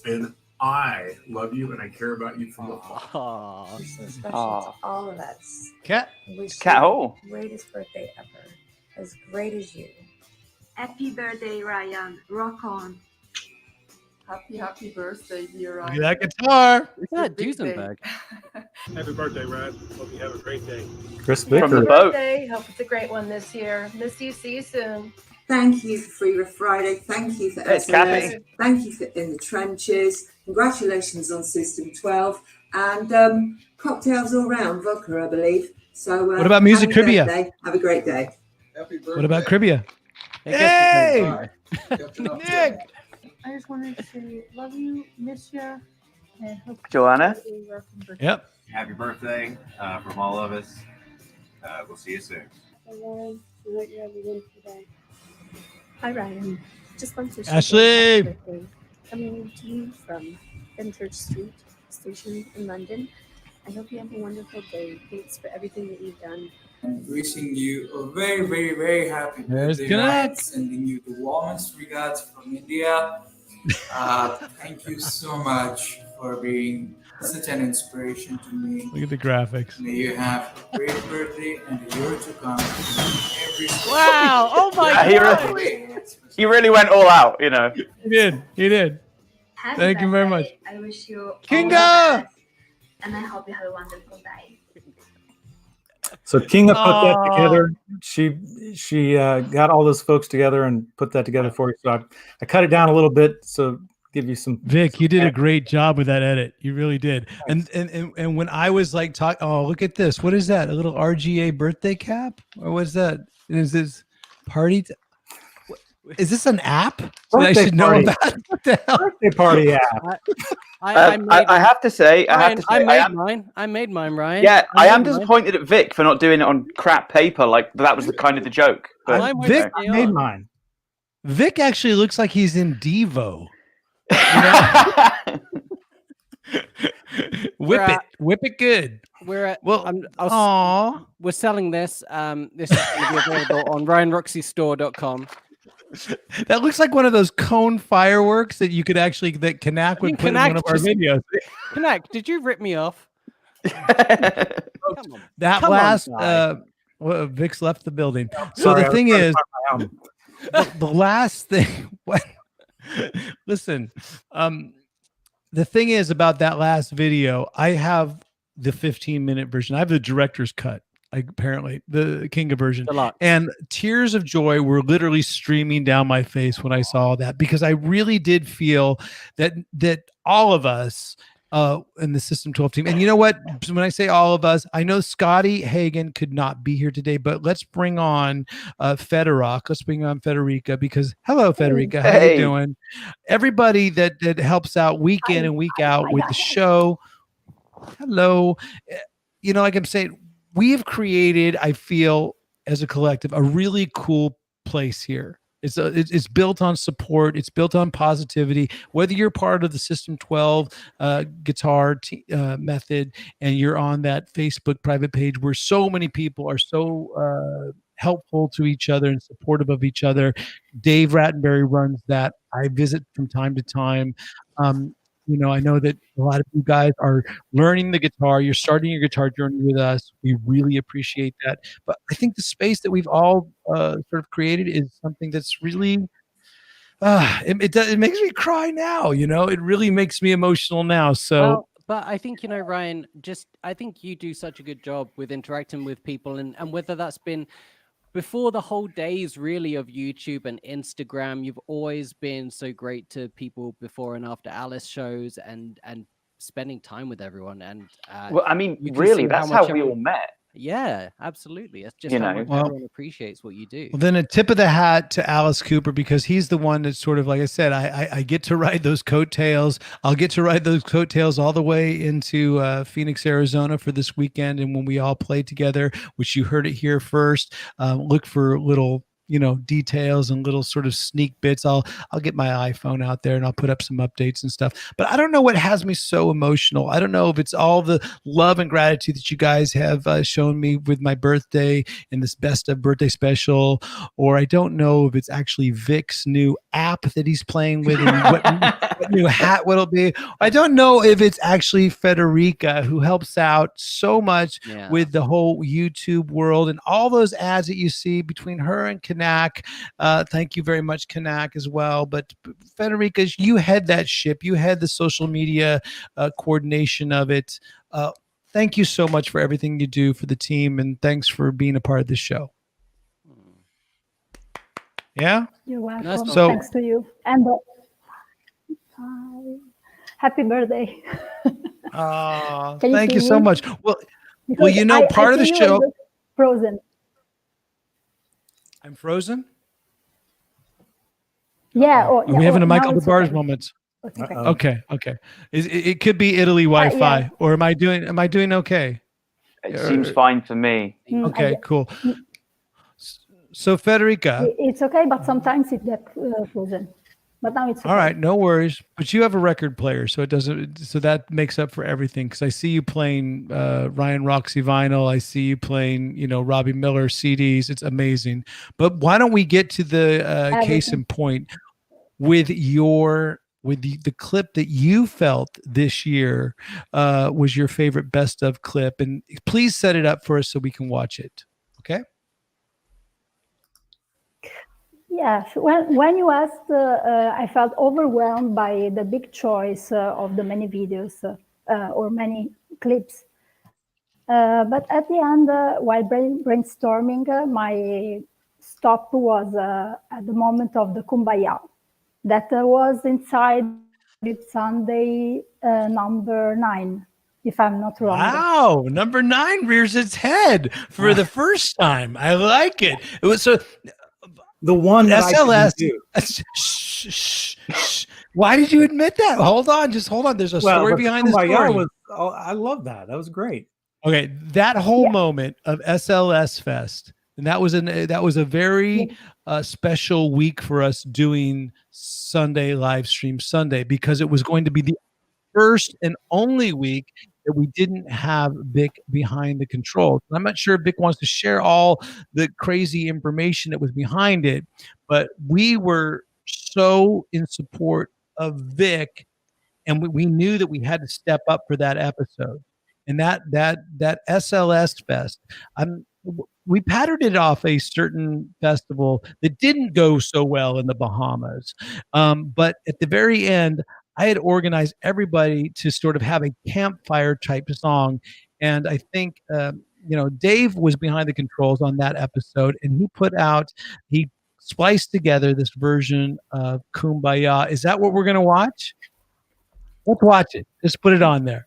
And I love you and I care about you from afar. It's so special to all of us. Cat. Wish Cat you hole. the greatest birthday ever. As great as you. Happy birthday, Ryan. Rock on. Happy birthday, dear Look Ryan. at that guitar. Look at that Duesenberg. Happy birthday, Ryan. Hope you have a great day. Chris From the Becker. boat. Hope it's a great one this year. Miss you. See you soon. Thank you for Free Riff Friday. Thank you for It's SMS. Kathy. Thank you for In the Trenches. Congratulations on System 12. And cocktails all round, vodka, I believe. So What about Music happy Trivia? birthday. Have a great day. Happy birthday. What about Cribia? Hey! Nick. I just wanted to say love you, miss you, and hope Joanna? Yep. Happy birthday from all of us. We'll see you soon. Ryan, I hope you have a wonderful day. Hi Ryan, just want to wish you Ashley. a happy birthday. Coming to you from Fenchurch Street Station in London. I hope you have a wonderful day. Thanks for everything that you've done. And wishing you a very, very, very happy There's birthday, Connect. Ryan. Sending you the warmest regards from India. Thank you so much for being such an inspiration to me. Look at the graphics. May you have a great birthday and a year to come. Wow! Oh my Yeah, he really went all out, you know. He did. He did. Happy Thank you very much. birthday. I wish you all the Kinga! best, and I hope you have a wonderful day. So Kinga put that Aw. together. She got all those folks together and put that together for you. So I cut it down a little bit so give you some. Vic, you did a great job with that edit. You really did. And when I was like talking, oh, look at this. What is that? A little R.G.A. birthday cap? Or what's that? Is this party? Is this an app that I Birthday should know party. about? What the hell? Birthday party app. I have to say, I made mine, Ryan. Yeah, I am made mine. disappointed at Vic for not doing it on crap paper. Like that was the kind of the joke. But, Vic you know. made mine. Vic actually looks like he's in Devo. Whip it good. We're at, well, we're selling this. This is going to be available on RyanRoxieStore.com. That looks like one of those cone fireworks that you could actually that Kanak would put in one of our videos. Kanak, did you rip me off? That Come last on, well, Vix left the building. So Sorry, the I thing was is, trying to find the last thing. Listen, the thing is about that last video, I have the 15-minute version. I have the director's cut. Apparently the Kinga version, and tears of joy were literally streaming down my face when I saw that, because I really did feel that all of us in the System 12 team, and you know what, when I say all of us, I know Scotty Hagan could not be here today, but let's bring on FedeRock. Let's bring on Federica, because hello Federica, how you doing? Everybody that helps out week in and week out with the show. Hello. You know, like I'm saying, we have created, I feel, as a collective, a really cool place here. It's built on support. It's built on positivity. Whether you're part of the System 12 guitar method and you're on that Facebook private page where so many people are so helpful to each other and supportive of each other. Dave Rattenberry runs that. I visit from time to time. You know, I know that a lot of you guys are learning the guitar. You're starting your guitar journey with us. We really appreciate that. But I think the space that we've all sort of created is something that's really, it makes me cry now. You know, it really makes me emotional now. So. Well, but I think, you know, Ryan, I think you do such a good job with interacting with people, and whether that's been before the whole days really of YouTube and Instagram, you've always been so great to people before and after Alice shows and spending time with everyone. And well, I mean, really, that's how we all met. Yeah, absolutely. It's just You how know. much everyone appreciates what you do. Well, then a tip of the hat to Alice Cooper, because he's the one that's sort of, like I said, I get to ride those coattails. I'll get to ride those coattails all the way into Phoenix, Arizona for this weekend. And when we all play together, which you heard it here first, look for little, you know, details and little sort of sneak bits. I'll get my iPhone out there and I'll put up some updates and stuff. But I don't know what has me so emotional. I don't know if it's all the love and gratitude that you guys have shown me with my birthday in this best of birthday special, or I don't know if it's actually Vic's new app that he's playing with and what new hat will it be. I don't know if it's actually Federica, who helps out so much with the whole YouTube world and all those ads that you see between her and Kanak. Thank you very much, Kanak, as well. But Federica, you head that ship. You head the social media coordination of it. Thank you so much for everything you do for the team, and thanks for being a part of this show. Yeah? You're welcome. So, thanks to you. And happy birthday. Thank you so much. Well, you know, part of the show. Frozen. I'm frozen? Yeah. Are we having a Michael it's DeBarge okay. moment? Okay. Okay. It could be Italy Wi-Fi, yeah. or am I doing okay? It seems fine for me. Okay, cool. So Federica. It's okay, but sometimes it gets frozen. But now it's okay. All right, no worries. But you have a record player, so it doesn't. So that makes up for everything. Because I see you playing Ryan Roxie vinyl. I see you playing, you know, Robbie Miller CDs. It's amazing. But why don't we get to the case in point with the clip that you felt this year was your favorite best of clip, and please set it up for us so we can watch it. Okay. Yes, when you asked, I felt overwhelmed by the big choice of the many videos or many clips. But at the end, while brainstorming, my stop was at the moment of the Kumbaya. That was inside Sunday number 9, if I'm not wrong. Wow, number 9 rears its head for the first time. I like it. It was so. The one that SLS. I do. Why did you admit that? Hold on, just hold on. There's a story behind this story. I love that. That was great. Okay, that whole moment of SLS Fest, And that was a very special week for us doing Sunday live stream Sunday, because it was going to be the first and only week that we didn't have Vic behind the controls. I'm not sure if Vic wants to share all the crazy information that was behind it, but we were so in support of Vic, and we knew that we had to step up for that episode. And that SLS Fest, we patterned it off a certain festival that didn't go so well in the Bahamas. But at the very end, I had organized everybody to sort of have a campfire type song. And I think, Dave was behind the controls on that episode, and he spliced together this version of Kumbaya. Is that what we're going to watch? Let's watch it. Just put it on there.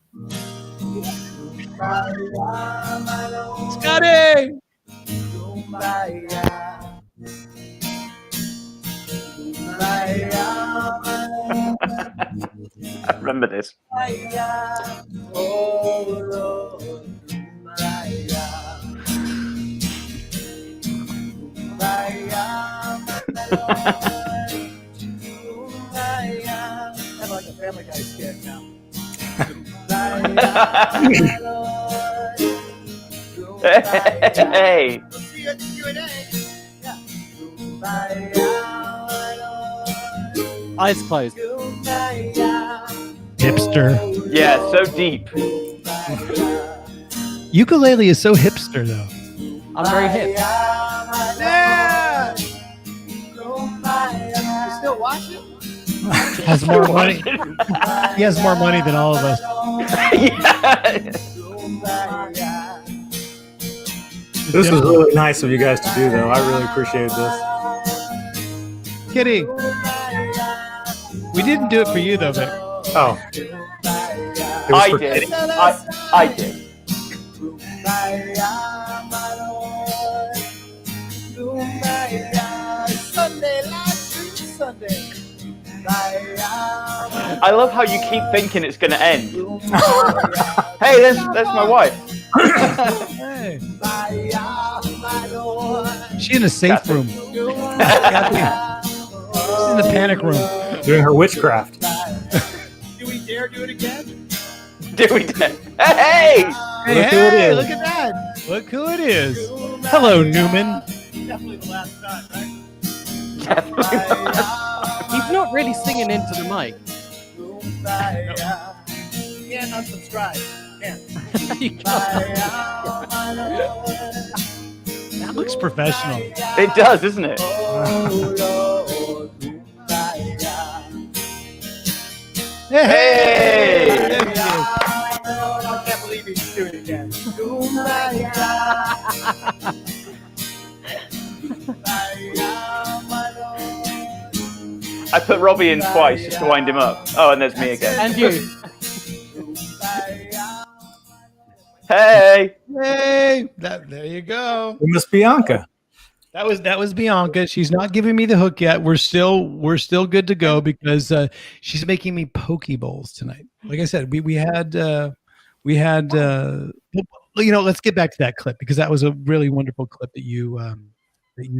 Scotty! I remember this. I'm like a Family Guy skit now. Hey. We'll see you at the Q&A. Eyes closed. Hipster. Yeah, so deep. Ukulele is so hipster, though. I'm very hip. Yeah! You still watching? Has more money. He has more money than all of us. This was really nice of you guys to do, though. I really appreciate this. Kidding. We didn't do it for you, though, Vic. Oh. I did. I did. Sunday, live stream Sunday. I love how you keep thinking it's going to end. Hey, that's my wife. Hey. She's in a safe room. She's in the panic room. Doing her witchcraft. Do we dare do it again? Do we dare? Hey! Hey, look at that. Look who it is. Hello, Newman. Definitely the last time, right? He's not really singing into the mic. Can't unsubscribe. Can't. That looks professional. It does, isn't it? Hey! I can't believe he's doing it again. I put Robbie in twice just to wind him up. Oh, and there's me again. And you. Hey! Hey! There you go. Miss Bianca. That was Bianca. She's not giving me the hook yet. We're still good to go because she's making me poke bowls tonight. Like I said, we had let's get back to that clip because that was a really wonderful clip that you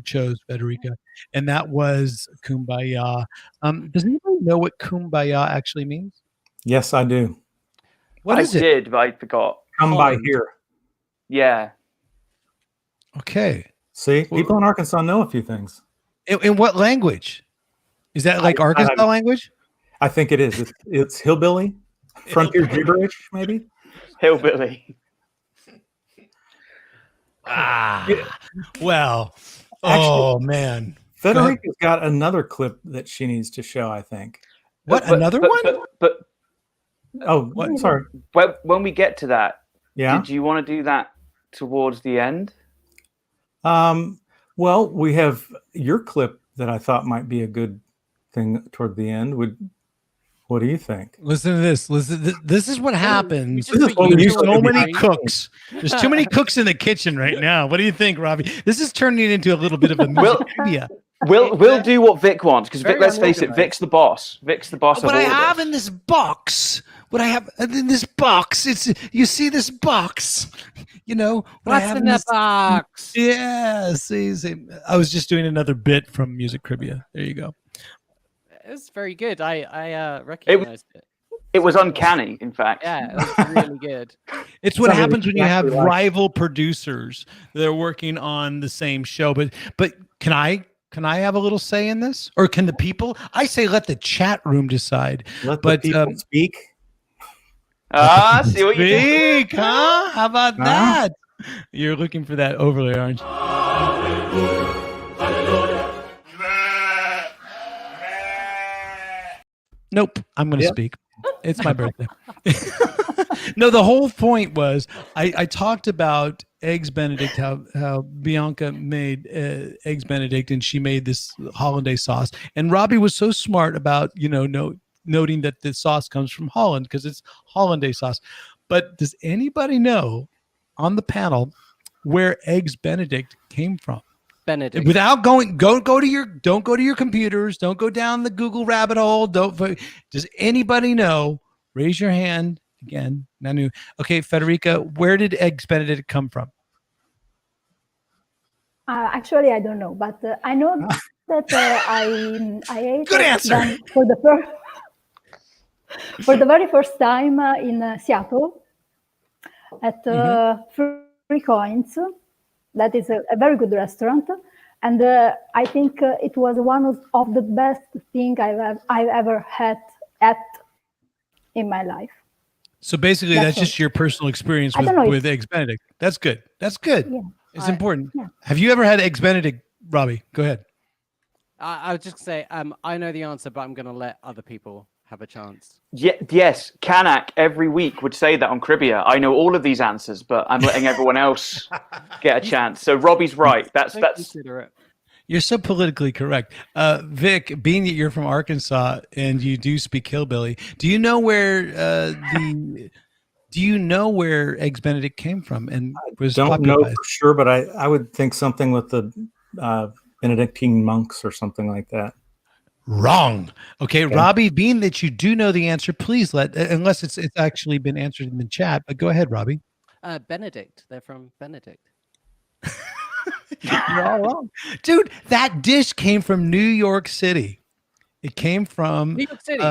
chose, Federica, and that was Kumbaya. Does anybody know what Kumbaya actually means? Yes, I do. What is it? I did, but I forgot. Come by here. Yeah. Okay. See, people in Arkansas know a few things. In what language? Is that like Arkansas language? I think it is. It's hillbilly, frontier gibberish, maybe. Hillbilly. Well. Actually, oh man. Federica's got another clip that she needs to show, I think. Another one? But what? Sorry. When we get to that, yeah. Did you want to do that towards the end? Well, we have your clip that I thought might be a good thing toward the end. What do you think? Listen to this. This is what happens. There's so many cooks. There's too many cooks in the kitchen right now. What do you think, Robbie? This is turning into a little bit of a music trivia. We'll do what Vic wants because let's face it, Vic's the boss. Vic's the boss. What of I all of have this. in this box what I have in this box. You see this box, you know. What I What's have in the box? Yeah, see. I was just doing another bit from Music Trivia. There you go. It was very good. I recognized it. It was uncanny, in fact. Yeah, it was really good. It's what happens when you have rival producers that are working on the same show. But can I have a little say in this, or can the people? I say let the chat room decide. Let the people speak. See what you speak, huh? How about that? You're looking for that overlay, aren't you? Nope, I'm going to speak. It's my birthday. No, the whole point was I talked about Eggs Benedict, how Bianca made Eggs Benedict, and she made this hollandaise sauce. And Robbie was so smart about, noting that the sauce comes from Holland because it's hollandaise sauce. But does anybody know on the panel where Eggs Benedict came from? Benedict. Without don't go to your computers, don't go down the Google rabbit hole. Does anybody know? Raise your hand again. Nanu. Okay, Federica, where did Eggs Benedict come from? Actually, I don't know, but I know that I ate Good answer. them for the very first time in Seattle at 3 Coins. That is a very good restaurant, and I think it was one of the best things I've ever had in my life. So basically, that's just your personal experience with Eggs Benedict. That's good. That's good. Yeah. It's important. Yeah. Have you ever had Eggs Benedict, Robbie? Go ahead. I was just going to say, I know the answer, but I'm going to let other people have a chance. Yes, Kanak every week would say that on Cribia. I know all of these answers, but I'm letting everyone else get a chance. So Robbie's right. That's Consider it. You're so politically correct. Vic, being that you're from Arkansas and you do speak hillbilly, do you know where Eggs Benedict came from and was I don't know popularized? for sure, but I would think something with the Benedictine monks or something like that. Wrong. Okay, Robbie, being that you do know the answer, please unless it's actually been answered in the chat, but go ahead, Robbie. Benedict. They're from Benedict. You're all wrong. Dude, that dish came from New York City. It came from New York City.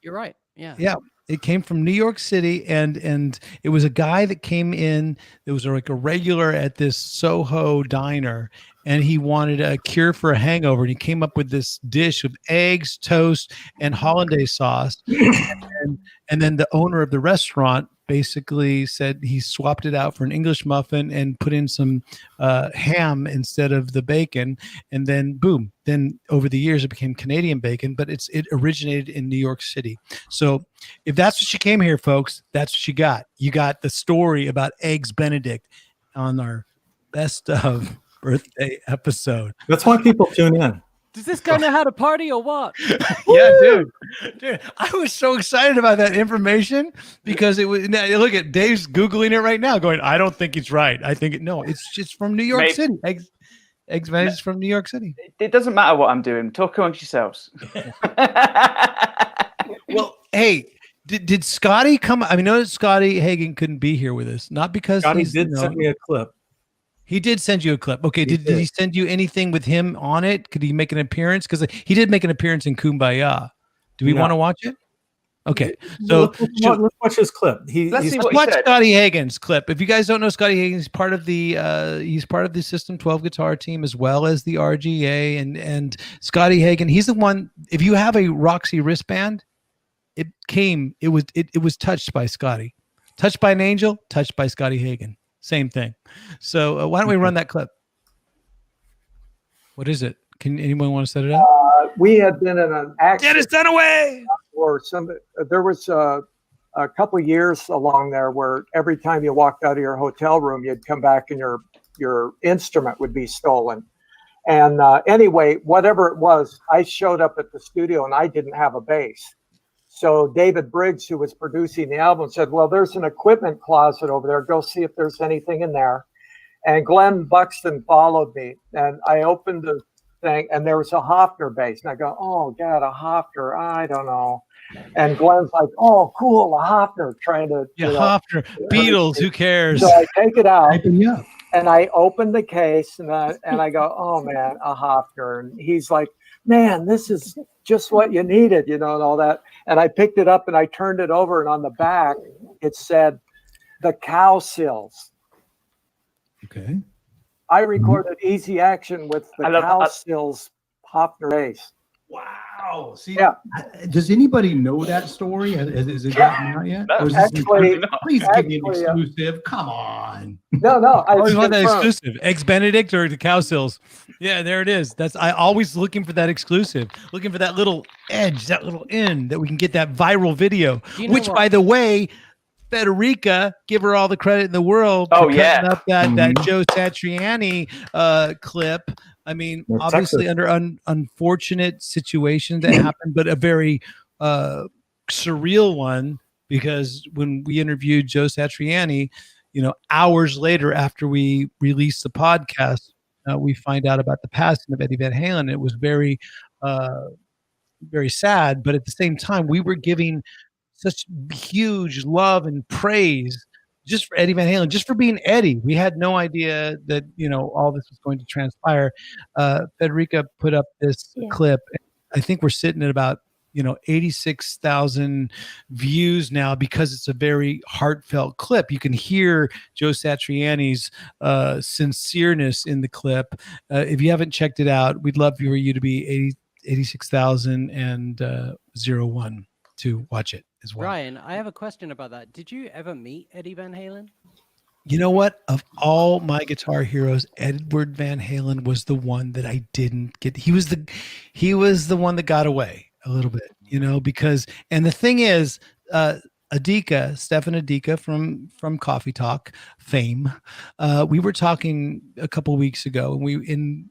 You're right. Yeah. Yeah. It came from New York City, and it was a guy that came in. It was like a regular at this Soho diner, and he wanted a cure for a hangover. And he came up with this dish of eggs, toast, and hollandaise sauce. And then the owner of the restaurant basically said he swapped it out for an English muffin and put in some ham instead of the bacon. And then boom, then over the years it became Canadian bacon, but it originated in New York City. So if that's what you came here, folks, that's what you got. You got the story about Eggs Benedict on our best of birthday episode. That's why people tune in. Does this guy know how to party or what? Yeah, dude, I was so excited about that information because it was. Now, look at Dave's Googling it right now, going, I don't think it's right. I think it's just from New York City. Eggs Benedict is from New York City. It doesn't matter what I'm doing. Talk amongst yourselves. Well, hey, did Scotty come? I mean, notice Scotty Hagan couldn't be here with us, not because Scotty did send me a clip. He did send you a clip. Okay, did he send you anything with him on it? Could he make an appearance? Because he did make an appearance in Kumbaya. Do we want to watch it? Okay, so let's watch his clip. Let's watch Scotty Hagan's clip. If you guys don't know Scotty Hagan, he's part of the System 12 guitar team as well as the R.G.A. and Scotty Hagan. He's the one. If you have a Roxie wristband, it was touched by Scotty, touched by an angel, touched by Scotty Hagan. Same thing. So why don't we run that clip? What is it? Can anyone want to set it up? We had been in an accident. Dennis Dunaway! There was a couple of years along there where every time you walked out of your hotel room, you'd come back and your instrument would be stolen. And anyway, whatever it was, I showed up at the studio and I didn't have a bass. So David Briggs, who was producing the album, said, well, there's an equipment closet over there. Go see if there's anything in there. And Glenn Buxton followed me. And I opened thing, and there was a Hottinger bass. And I go, oh, God, a Hottinger, I don't know. And Glenn's like, oh, cool, a Hottinger, trying to, Hofner, Beatles, who cares? So I take it out, Hyping you up. and I open the case, and I go, oh, man, a Hottinger. And he's like, man, this is just what you needed, and all that. And I picked it up, and I turned it over, and on the back, it said, the cow sills. Okay. I recorded Easy Action with the cow sills Hottinger bass. Wow. See, yeah. Does anybody know that story? Has it gotten out yet? Or is this please give me an exclusive. Come on. No. I always want that exclusive. Ex Benedict or the cow sills. Yeah, there it is. I always looking for that exclusive. Looking for that little edge, that little end that we can get that viral video. Which, by the way, FedeRock, give her all the credit in the world. Oh, for yeah. cutting up that Joe Satriani clip. I mean, obviously under unfortunate situations that happened, but a very surreal one, because when we interviewed Joe Satriani, hours later after we released the podcast, we find out about the passing of Eddie Van Halen. It was very, very sad, but at the same time, we were giving such huge love and praise just for Eddie Van Halen, just for being Eddie. We had no idea that, all this was going to transpire. FedeRock put up this clip. I think we're sitting at about, 86,000 views now, because it's a very heartfelt clip. You can hear Joe Satriani's sincereness in the clip. If you haven't checked it out, we'd love for you to be 86,001 to watch it as well. Ryan, I have a question about that. Did you ever meet Eddie Van Halen? You know what? Of all my guitar heroes, Edward Van Halen was the one that I didn't get. He was the one that got away a little bit, because, and the thing is, Adika, Stefan Adika from Coffee Talk fame, we were talking a couple weeks ago, and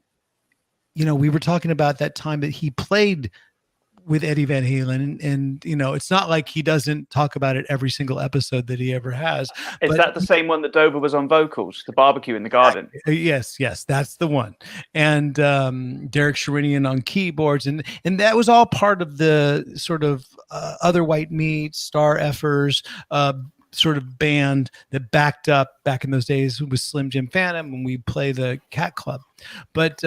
we were talking about that time that he played with Eddie Van Halen, and it's not like he doesn't talk about it every single episode that he ever has. Is that the same one that Dover was on vocals, the barbecue in the garden? Yes, that's the one. And Derek Sherinian on keyboards, and that was all part of the sort of Other White Meat, Star Effers sort of band that backed up back in those days with Slim Jim Phantom when we play the Cat Club. But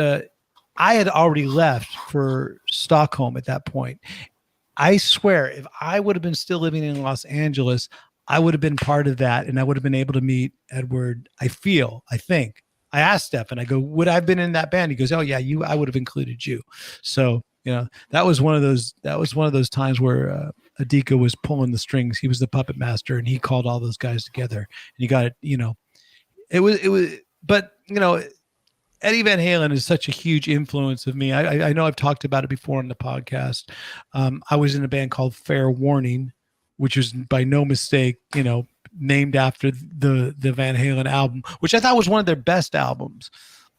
I had already left for Stockholm at that point. I swear, if I would have been still living in Los Angeles, I would have been part of that, and I would have been able to meet Edward. I think. I asked Stefan, I go, would I have been in that band? He goes, oh yeah, I would have included you. So, that was one of those times where Adika was pulling the strings. He was the puppet master, and he called all those guys together, and he got it, it was, but Eddie Van Halen is such a huge influence of me. I know I've talked about it before on the podcast. I was in a band called Fair Warning, which was by no mistake, named after the Van Halen album, which I thought was one of their best albums.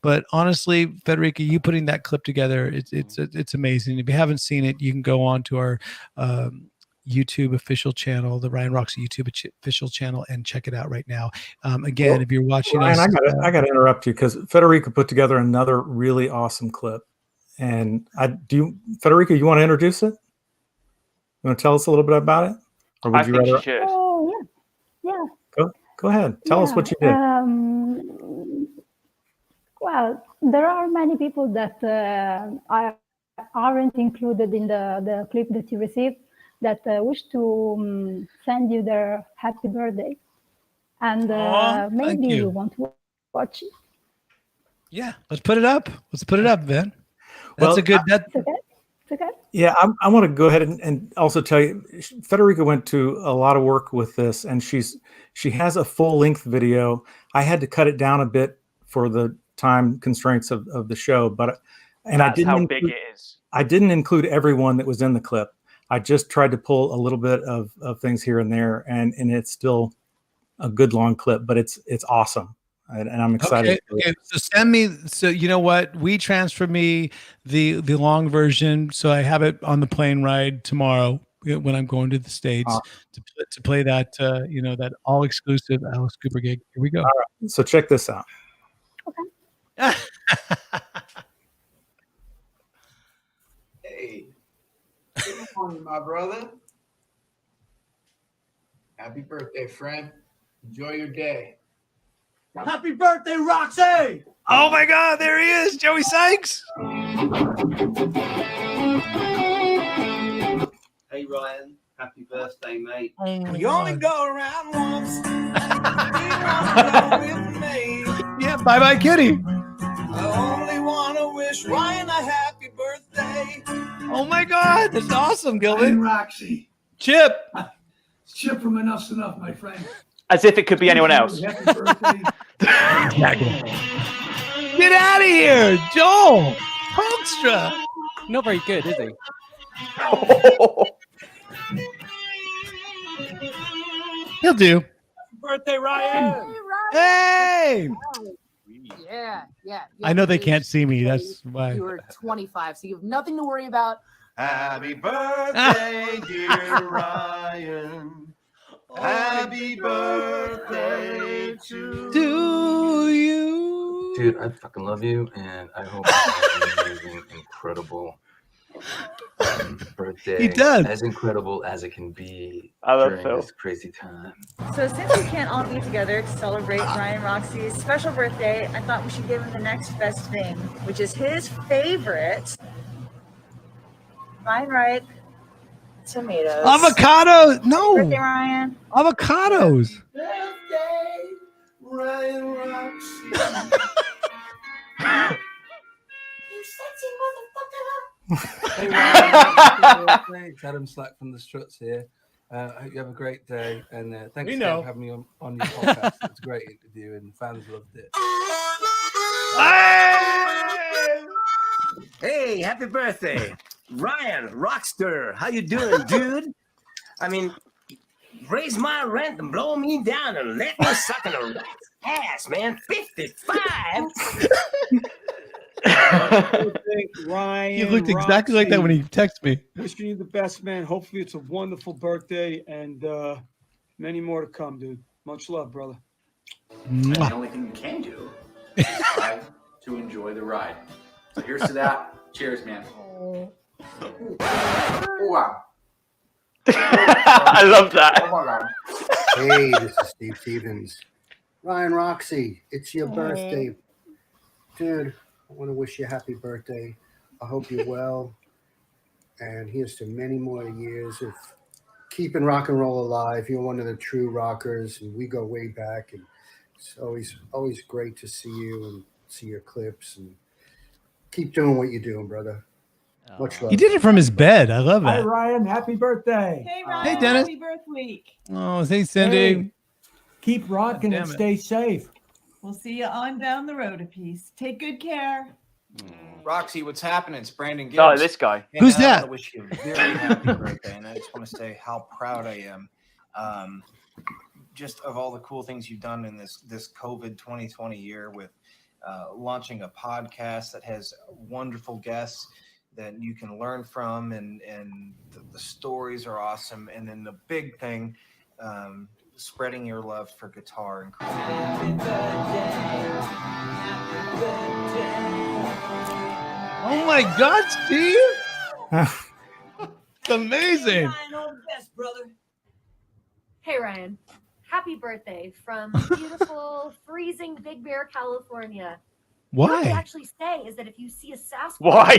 But honestly, FedeRock, you putting that clip together, it's amazing. If you haven't seen it, you can go on to our YouTube official channel, the Ryan Roxie YouTube official channel, and check it out right now. Again, if you're watching Ryan, us, I got to interrupt you, because FedeRock put together another really awesome clip. And FedeRock, you want to introduce it? You want to tell us a little bit about it? Or would you rather? Oh, yeah. Go ahead. Tell us what you did. Well, there are many people that aren't included in the clip that you received, that wish to send you their happy birthday, and maybe you want to watch it. Yeah, let's put it up. Ben. Well, That's a good. It's okay. Yeah, I want to go ahead and also tell you, FedeRock went to a lot of work with this, and she has a full length video. I had to cut it down a bit for the time constraints of the show, but I didn't how big it is. I didn't include everyone that was in the clip. I just tried to pull a little bit of things here and there, and it's still a good long clip, but it's awesome, and I'm excited. Okay, so send me. So you know what? We transfer me the long version, so I have it on the plane ride tomorrow when I'm going to the States to play that that all exclusive Alice Cooper gig. Here we go. All right, so check this out. Okay. on you, my brother. Happy birthday, friend. Enjoy your day. Happy birthday, Roxie! Oh my God, there he is, Joey Sykes. Hey Ryan, happy birthday, mate. You only go around once. Yeah, bye bye, kitty. I only want to wish Ryan a happy birthday. Oh my God, that's awesome, Gilby. And Roxie. Chip. It's Chip from Enough's Enough, my friend. As if it could be anyone else. Happy birthday. Get out of here, Joel. Hoekstra. Not very good, is he? He'll do. Happy birthday, Ryan! Hey! Yeah. I know they can't see me. That's why. You're 25, so you have nothing to worry about. Happy birthday, dear Ryan. Happy birthday to you. Dude, I fucking love you, and I hope you have an amazing, incredible birthday. He does. As incredible as it can be love during Phil. this crazy time. So since we can't all be together to celebrate Ryan Roxie's special birthday, I thought we should give him the next best thing, which is his favorite fine ripe tomatoes. Avocado. No. Birthday, Ryan. Avocados. Birthday, Ryan Roxie. You sexy motherfucker. Hey, Ryan, it's Adam Slack from the Struts here. I hope you have a great day, and thanks for having me on your podcast. It's a great interview, and fans loved it. Hey, happy birthday, Ryan Rockstar. How you doing, dude? I mean, raise my rent and blow me down and let me suck in a rat's ass, man. 55. Ryan, He looked exactly like that when he texted me. Wishing you the best, man. Hopefully it's a wonderful birthday and many more to come, dude. Much love, brother. And the only thing you can do is try to enjoy the ride. So here's to that. Cheers, man. Oh, wow. I love that. Oh my God. Hey, this is Steve Stevens. Ryan Roxie, it's your birthday. Dude, I want to wish you a happy birthday. I hope you're well. And here's to many more years of keeping rock and roll alive. You're one of the true rockers, and we go way back. And it's always great to see you and see your clips. And keep doing what you're doing, brother. Much love. He did it from his bed. I love Hi, that. Ryan. Happy birthday. Hey, Ryan. Hey, Dennis. Happy birth week. Oh, hey, Cindy. Hey, keep rocking God and damn it. stay safe. We'll see you on down the road a piece. Take good care. Roxie, what's happening? It's Brandon Gibbs. Oh, this guy. And Who's I that? want to wish you a very happy birthday, and I just want to say how proud I am, just of all the cool things you've done in this COVID 2020 year with launching a podcast that has wonderful guests that you can learn from, and the stories are awesome, and then the big thing. Spreading your love for guitar and Oh my God, Steve! It's amazing. Hey, Ryan. Happy birthday from beautiful, freezing Big Bear, California. Why? What they actually say is that if you see a Sasquatch Why?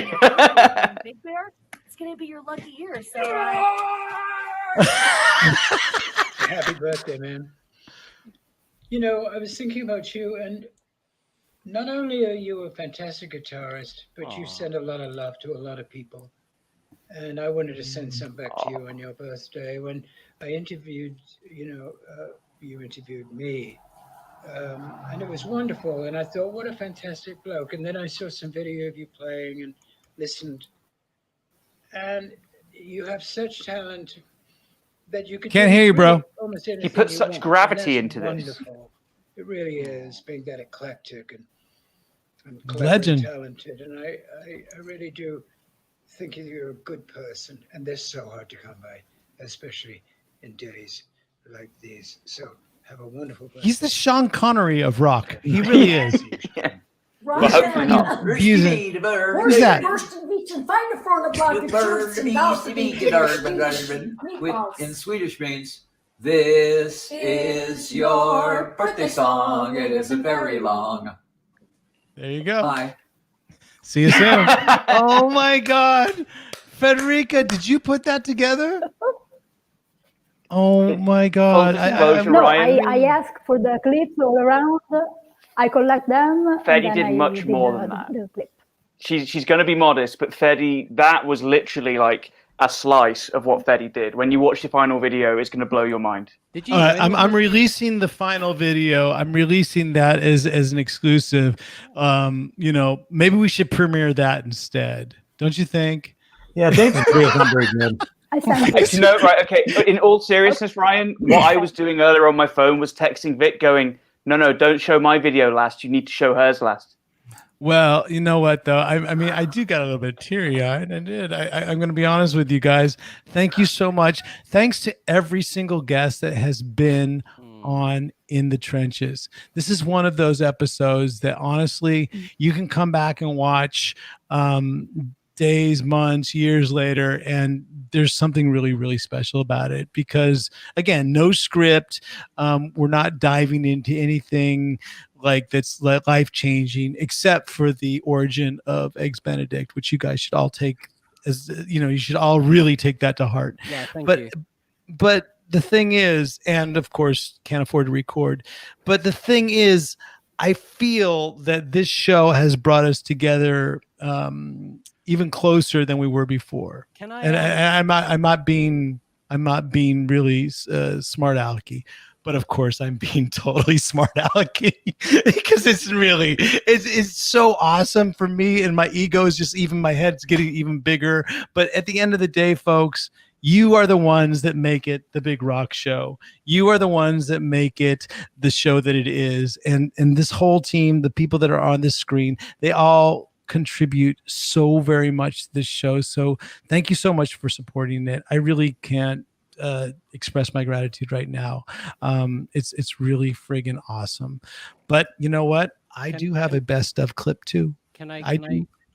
in Big Bear, it's going to be your lucky year. So, Happy birthday, man. You know, I was thinking about you, and not only are you a fantastic guitarist, but you send a lot of love to a lot of people. And I wanted to send some back to you on your birthday. When I interviewed, you interviewed me. And it was wonderful. And I thought, what a fantastic bloke. And then I saw some video of you playing and listened. And you have such talent that you could Can't do hear you, bro. almost He anything puts you such want. gravity And that's into this. wonderful. It really is, being that eclectic and clever Legend. and talented. And I really do think you're a good person. And they're so hard to come by, especially in days like these. So have a wonderful birthday. He's the Sean Connery of rock. He really is. Well, hopefully not. Who's that? beach and find a 4 o'clock The bird means to be which in Swedish means this is your birthday song. It isn't very long. There you go. Bye. See you soon. Oh my God. Federica, did you put that together? Oh my God. I ask for the clips all around. I collect them. Fedi did much more than that. She's going to be modest, but Fedi, that was literally like a slice of what Fedi did. When you watch the final video, it's going to blow your mind. Did you? All right, I'm releasing the final video. I'm releasing that as an exclusive. You know, maybe we should premiere that instead. Don't you think? Yeah, Dave's video is not very good. You know, right? Okay. But in all seriousness, Ryan, what I was doing earlier on my phone was texting Vic, going, "No, don't show my video last. You need to show hers last." Well, you know what, though? I mean, I do get a little bit teary-eyed. I did. I'm going to be honest with you guys. Thank you so much. Thanks to every single guest that has been on In the Trenches. This is one of those episodes that, honestly, you can come back and watch days, months, years later, and there's something really, really special about it because, again, no script. We're not diving into anything like that's life-changing, except for the origin of Eggs Benedict, which you guys should all take as, you know, you should all really take that to heart. Yeah, thank you. But the thing is, and of course can't afford to record, but the thing is, I feel that this show has brought us together even closer than we were before. Can I? And I'm not being really smart alecky. But of course, I'm being totally smart alecky because it's so awesome for me, and my ego is just my head's getting even bigger. But at the end of the day, folks, you are the ones that make it the Big Rock Show. You are the ones that make it the show that it is, and this whole team, the people that are on this screen, they all contribute so very much to this show. So thank you so much for supporting it. I really can't express my gratitude right now. It's really friggin' awesome. But you know what? I do have a best of clip too. Can I?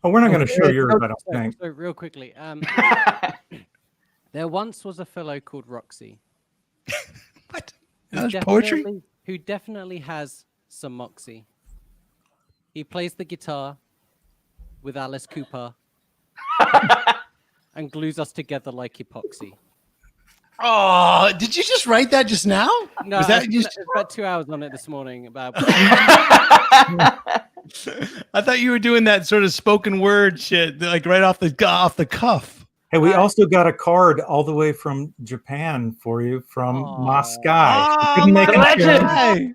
Oh, we're not going to show yours, I don't think. So real quickly, there once was a fellow called Roxie. What? That's poetry? Who definitely has some moxie. He plays the guitar with Alice Cooper and glues us together like epoxy. Oh, did you just write that just now? No, was that I just spent 2 hours on it this morning. About. I thought you were doing that sort of spoken word shit, like right off the cuff. Hey, we also got a card all the way from Japan for you from Moscow. Couldn't make an appearance.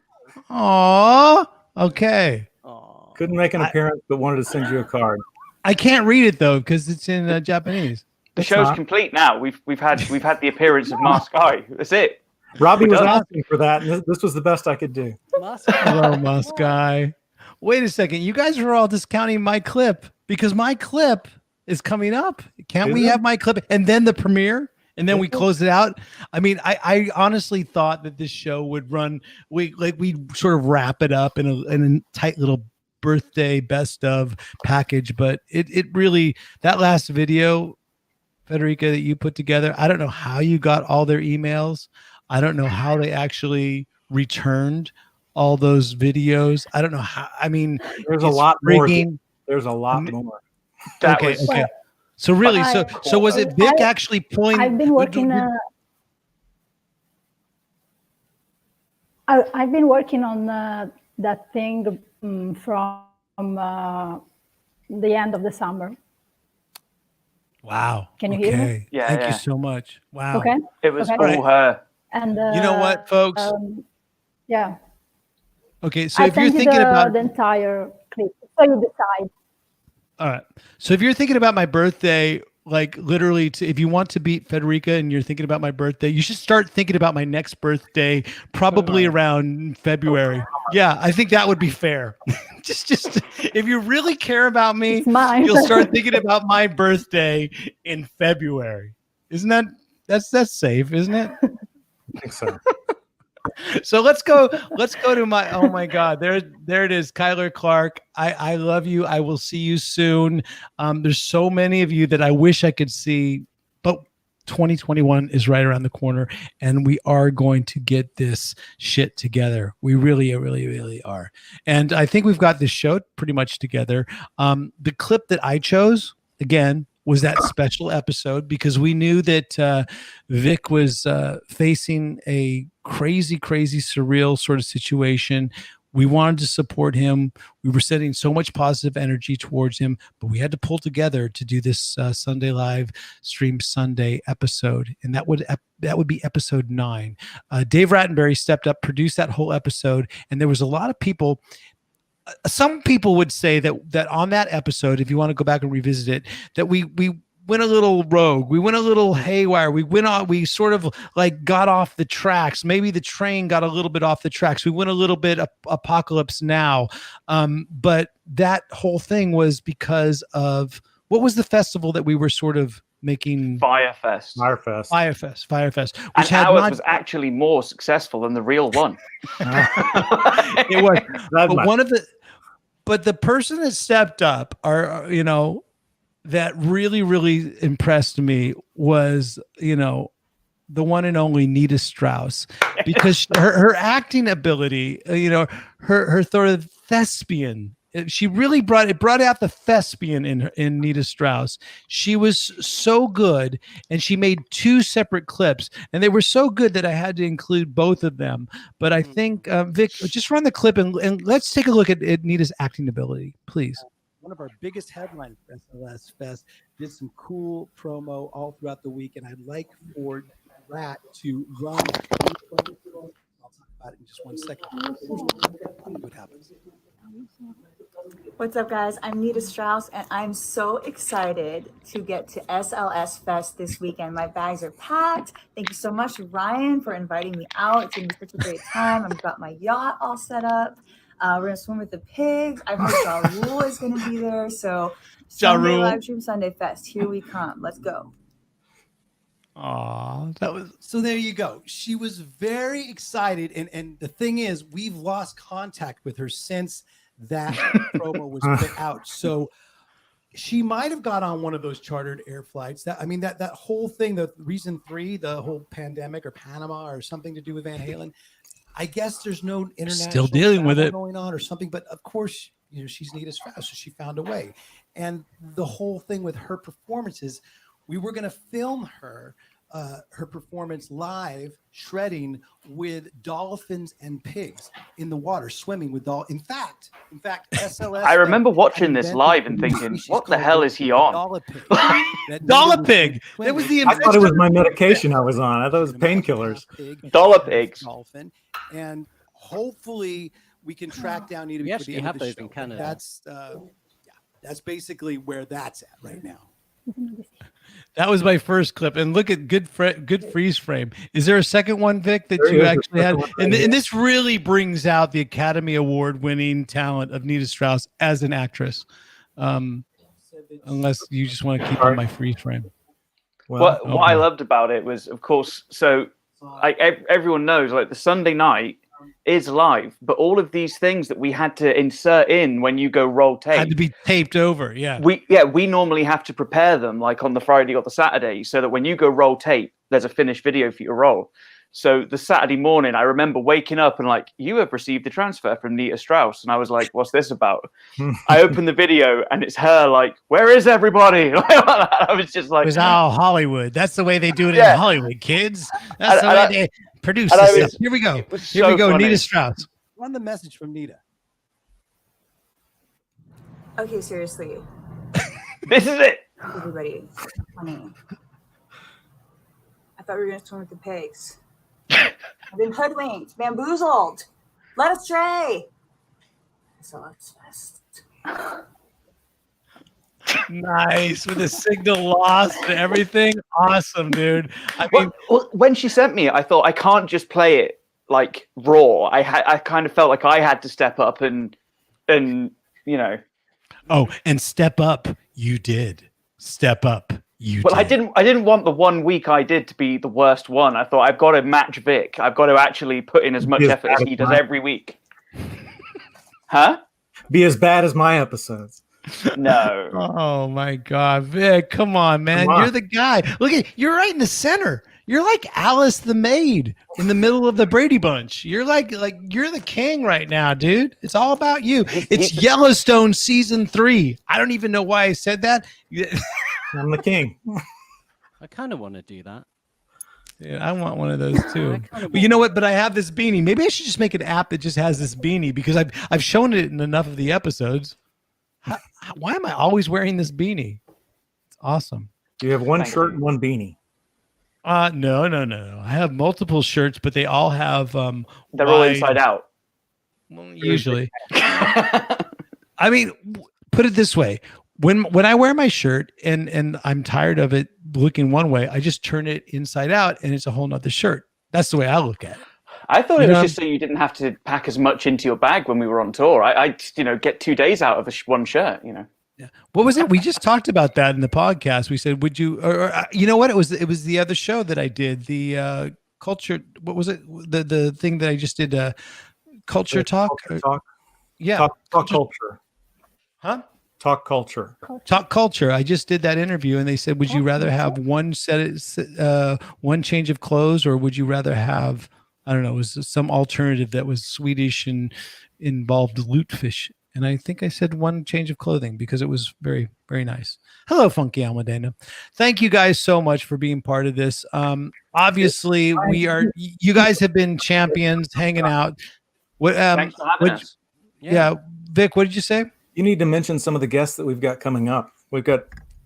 Aww. Okay. Couldn't make an appearance, but wanted to send you a card. I can't read it though because it's in Japanese. The show's complete now. We've had the appearance of Moscow. That's it. Robbie was asking for that, and this was the best I could do. Hello, Moscow. Wait a second. You guys are all discounting my clip because my clip is coming up. Can't we have my clip and then the premiere? And then we close it out. I mean, I honestly thought that this show would run. We sort of wrap it up in a tight little birthday best of package, but it really, that last video, Federica, that you put together, I don't know how you got all their emails. I don't know how they actually returned all those videos. I don't know how. I mean, there's a lot more. There's a lot more. Okay. So really, so was it Vic actually pulling? I've been working. I've been working on that thing from the end of the summer. Wow. Can you hear me? Yeah. Thank you so much. Wow. Okay. It was all her. And you know what, folks? Yeah. Okay, so if you're thinking about the entire clip, so you decide. All right. So if you're thinking about my birthday, like literally, if you want to beat Federica and you're thinking about my birthday, you should start thinking about my next birthday, probably around February. Yeah, I think that would be fair. just if you really care about me, you'll start thinking about my birthday in February. Isn't that's safe, isn't it? I think so. So let's go to my, oh my God, there it is. Kyler Clarke. I love you. I will see you soon. There's so many of you that I wish I could see, but 2021 is right around the corner and we are going to get this shit together. We really, really, really are. And I think we've got this show pretty much together. The clip that I chose, again, was that special episode because we knew that Vic was facing a crazy, surreal sort of situation. We wanted to support him. We were sending so much positive energy towards him, but we had to pull together to do this Sunday Live Stream Sunday episode, and that would be episode 9. Dave Rattenberry stepped up, produced that whole episode, and there was a lot of people. Some people would say that on that episode, if you want to go back and revisit it, that we went a little rogue. We went a little haywire. We sort of like got off the tracks. Maybe the train got a little bit off the tracks. We went a little bit Apocalypse Now. But that whole thing was because of, what was the festival that we were sort of making? Firefest. Which and ours was actually more successful than the real one. It was. But the person that stepped up that really, really impressed me was, the one and only Nita Strauss, because her acting ability, her sort of thespian, she really brought out the thespian in Nita Strauss. She was so good, and she made 2 separate clips, and they were so good that I had to include both of them. But I think, Vic, just run the clip and let's take a look at Nita's acting ability, please. One of our biggest headlines for SLS Fest did some cool promo all throughout the week, and I'd like for Rat to run. I'll talk about it in just one second. What happens? What's up, guys? I'm Nita Strauss, and I'm so excited to get to SLS Fest this weekend. My bags are packed. Thank you so much, Ryan, for inviting me out. It's going to be such a great time. I've got my yacht all set up. We're going to swim with the pigs. I heard Ja Rule is going to be there. So Sunday Live Stream Sunday Fest. Here we come. Let's go. Aw, that was so. There you go. She was very excited, and the thing is, we've lost contact with her since that promo was put out. So she might have got on one of those chartered air flights. That whole thing, the reason 3, the whole pandemic or Panama or something to do with Van Halen. I guess there's no international still dealing with it going on or something, but of course, she's Nita Strauss, so she found a way. And the whole thing with her performances, we were going to film her performance live, shredding with dolphins and pigs in the water, swimming with In fact, SLS. I remember watching this live and thinking, what the hell is he on? Dollar pig. That was the. I thought it was my medication I was on. I thought it was painkillers. Dollar pigs. Dolphin, and hopefully we can track down Nita. We actually have those in Canada. That's basically where that's at right now. That was my first clip, and look at good freeze frame. Is there a second one, Vic, that you actually had? And this really brings out the Academy Award winning talent of Nita Strauss as an actress. Unless you just want to keep on my freeze frame. What I loved about it was, of course, so everyone knows, like, the Sunday night is live, but all of these things that we had to insert in when you go roll tape had to be taped over. We normally have to prepare them like on the Friday or the Saturday, so that when you go roll tape, there's a finished video for you to roll. So the Saturday morning, I remember waking up and like, you have received the transfer from Nita Strauss. And I was like, what's this about? I opened the video and it's her like, where is everybody? I was just like, it was all Hollywood. That's the way they do it in Hollywood, kids. That's the way they produce this stuff. Here we go. Here we go. Funny. Nita Strauss. Run the message from Nita. Okay, seriously. This is it. Everybody, honey. I thought we were going to swim with the pigs. I've been hoodwinked, bamboozled, led astray. SLS Fest. Nice, with the signal lost and everything. Awesome, dude. I mean, when she sent me it, I thought I can't just play it like raw. I kind of felt like I had to step up and Oh, and step up, you did. Step up, I didn't want the 1 week I did to be the worst one. I thought I've got to match Vic. I've got to actually put in as much effort as he does every week. Huh? Be as bad as my episodes. No. Oh my God, Vic, come on, man. You're the guy. Look you're right in the center. You're like Alice the maid in the middle of the Brady Bunch. You're like you're the king right now, dude. It's all about you. It's Yellowstone season 3. I don't even know why I said that. I'm the king. I kind of want to do that. Yeah, I want one of those too. But you know what? But I have this beanie. Maybe I should just make an app that just has this beanie because I've shown it in enough of the episodes. Why am I always wearing this beanie? It's awesome. You have one shirt and one beanie. No. I have multiple shirts, but they all have they're all inside out. Well, usually. I mean, put it this way. When I wear my shirt and I'm tired of it looking one way, I just turn it inside out and it's a whole nother shirt. That's the way I look at it. I thought it was just so you didn't have to pack as much into your bag when we were on tour. I get 2 days out of one shirt, Yeah. What was it? We just talked about that in the podcast. We said, would you, or you know what? It was the other show that I did, the culture. What was it? The thing that I just did, culture talk. Yeah. Talk culture. Huh? Talk culture. Talk culture. I just did that interview and they said, would you rather have one change of clothes or would you rather have, I don't know, it was some alternative that was Swedish and involved lutefisk. And I think I said one change of clothing because it was very, very nice. Hello, Funky Almudena. Thank you guys so much for being part of this. Obviously, you guys have been champions hanging out. Thanks for having us. Yeah. Vic, what did you say? You need to mention some of the guests that we've got coming up. We've got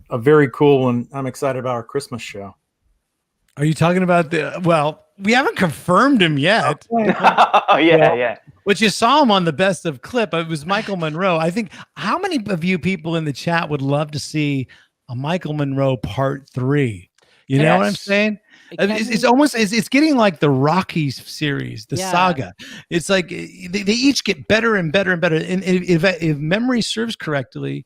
a very cool one. I'm excited about our Christmas show. Are you talking about we haven't confirmed him yet. Oh, yeah. But you saw him on the best of clip. It was Michael Monroe. I think how many of you people in the chat would love to see a Michael Monroe part 3? You know what I'm saying? It's almost it's getting like the Rockies series, the saga. It's like they each get better and better and better. And if memory serves correctly,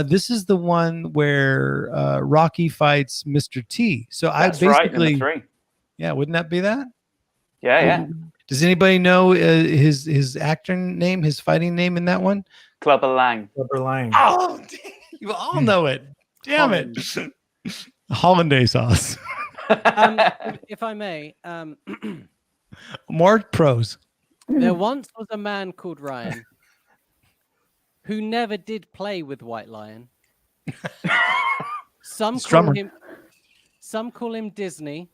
this is the one where Rocky fights Mr. T. So That's I right, basically, number 3. Yeah, wouldn't that be that? Yeah. Does anybody know his actor name, his fighting name in that one? Clubber Lang. Oh, you all know it. Damn it. Hollandaise sauce. If I may, more pros. There once was a man called Ryan who never did play with White Lion. Some call him Disney.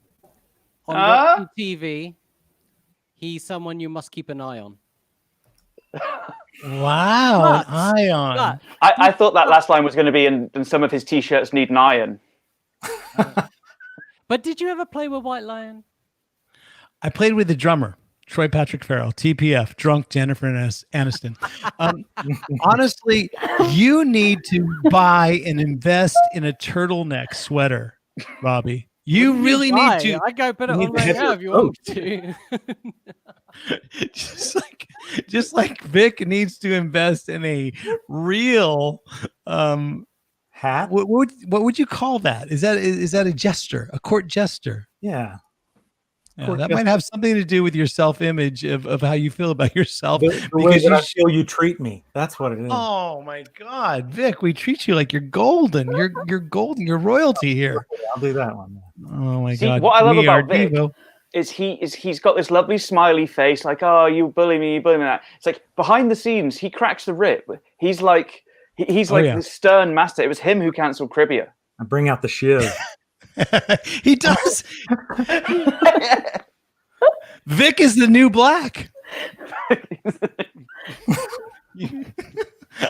On Rocky TV, he's someone you must keep an eye on. Wow, an eye on. I thought that last line was going to be, and some of his T-shirts need an iron. But did you ever play with White Lion? I played with the drummer, Troy Patrick Farrell, TPF, drunk Jennifer Aniston. Honestly, you need to buy and invest in a turtleneck sweater, Robbie. You really need to. I go put it on right now if you want to. just like Vic needs to invest in a real hat. What would you call that? Is that a jester, a court jester? Yeah. That might have something to do with your self-image of how you feel about yourself. The way that I feel you treat me. That's what it is. Oh my God, Vic, we treat you like you're golden. You're golden. You're royalty here. I'll do that one. Oh my See, God. what I love about Vic is he's got this lovely smiley face, like, oh, you bully me, that. It's like behind the scenes, he cracks the rip. He's like the stern master. It was him who cancelled Cribia. I bring out the shiv. He does. Vic is the new black.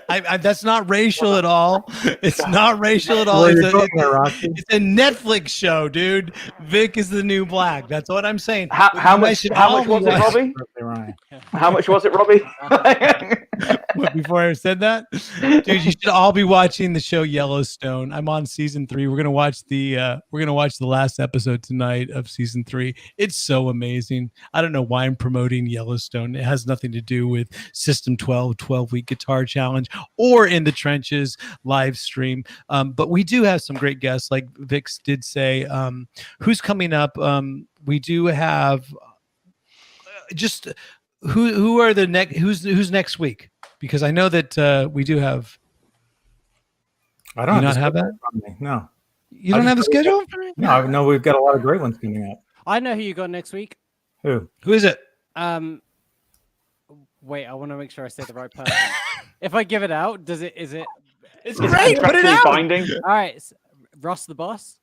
That's not racial at all. It's not racial at all. It's a Netflix show, dude. Vic is the new black. That's what I'm saying. How much was it, Robbie? Ryan. How much was it, Robbie? What, before I said that, dude, you should all be watching the show Yellowstone. I'm on season 3. We're gonna watch the last episode tonight of season 3. It's so amazing. I don't know why I'm promoting Yellowstone. It has nothing to do with System 12-week guitar challenge or In the Trenches live stream. But we do have some great guests, like Vix did say. Who's coming up? We do have just who are the next? Who's next week? Because I know that we do have. I don't not have that. No, you don't have the schedule. No, I know we've got a lot of great ones coming up. I know who you got next week. Who is it? Wait, I want to make sure I say the right person. If I give it out, is it? It's great. Put it out. Binding. All right, Ross the Boss.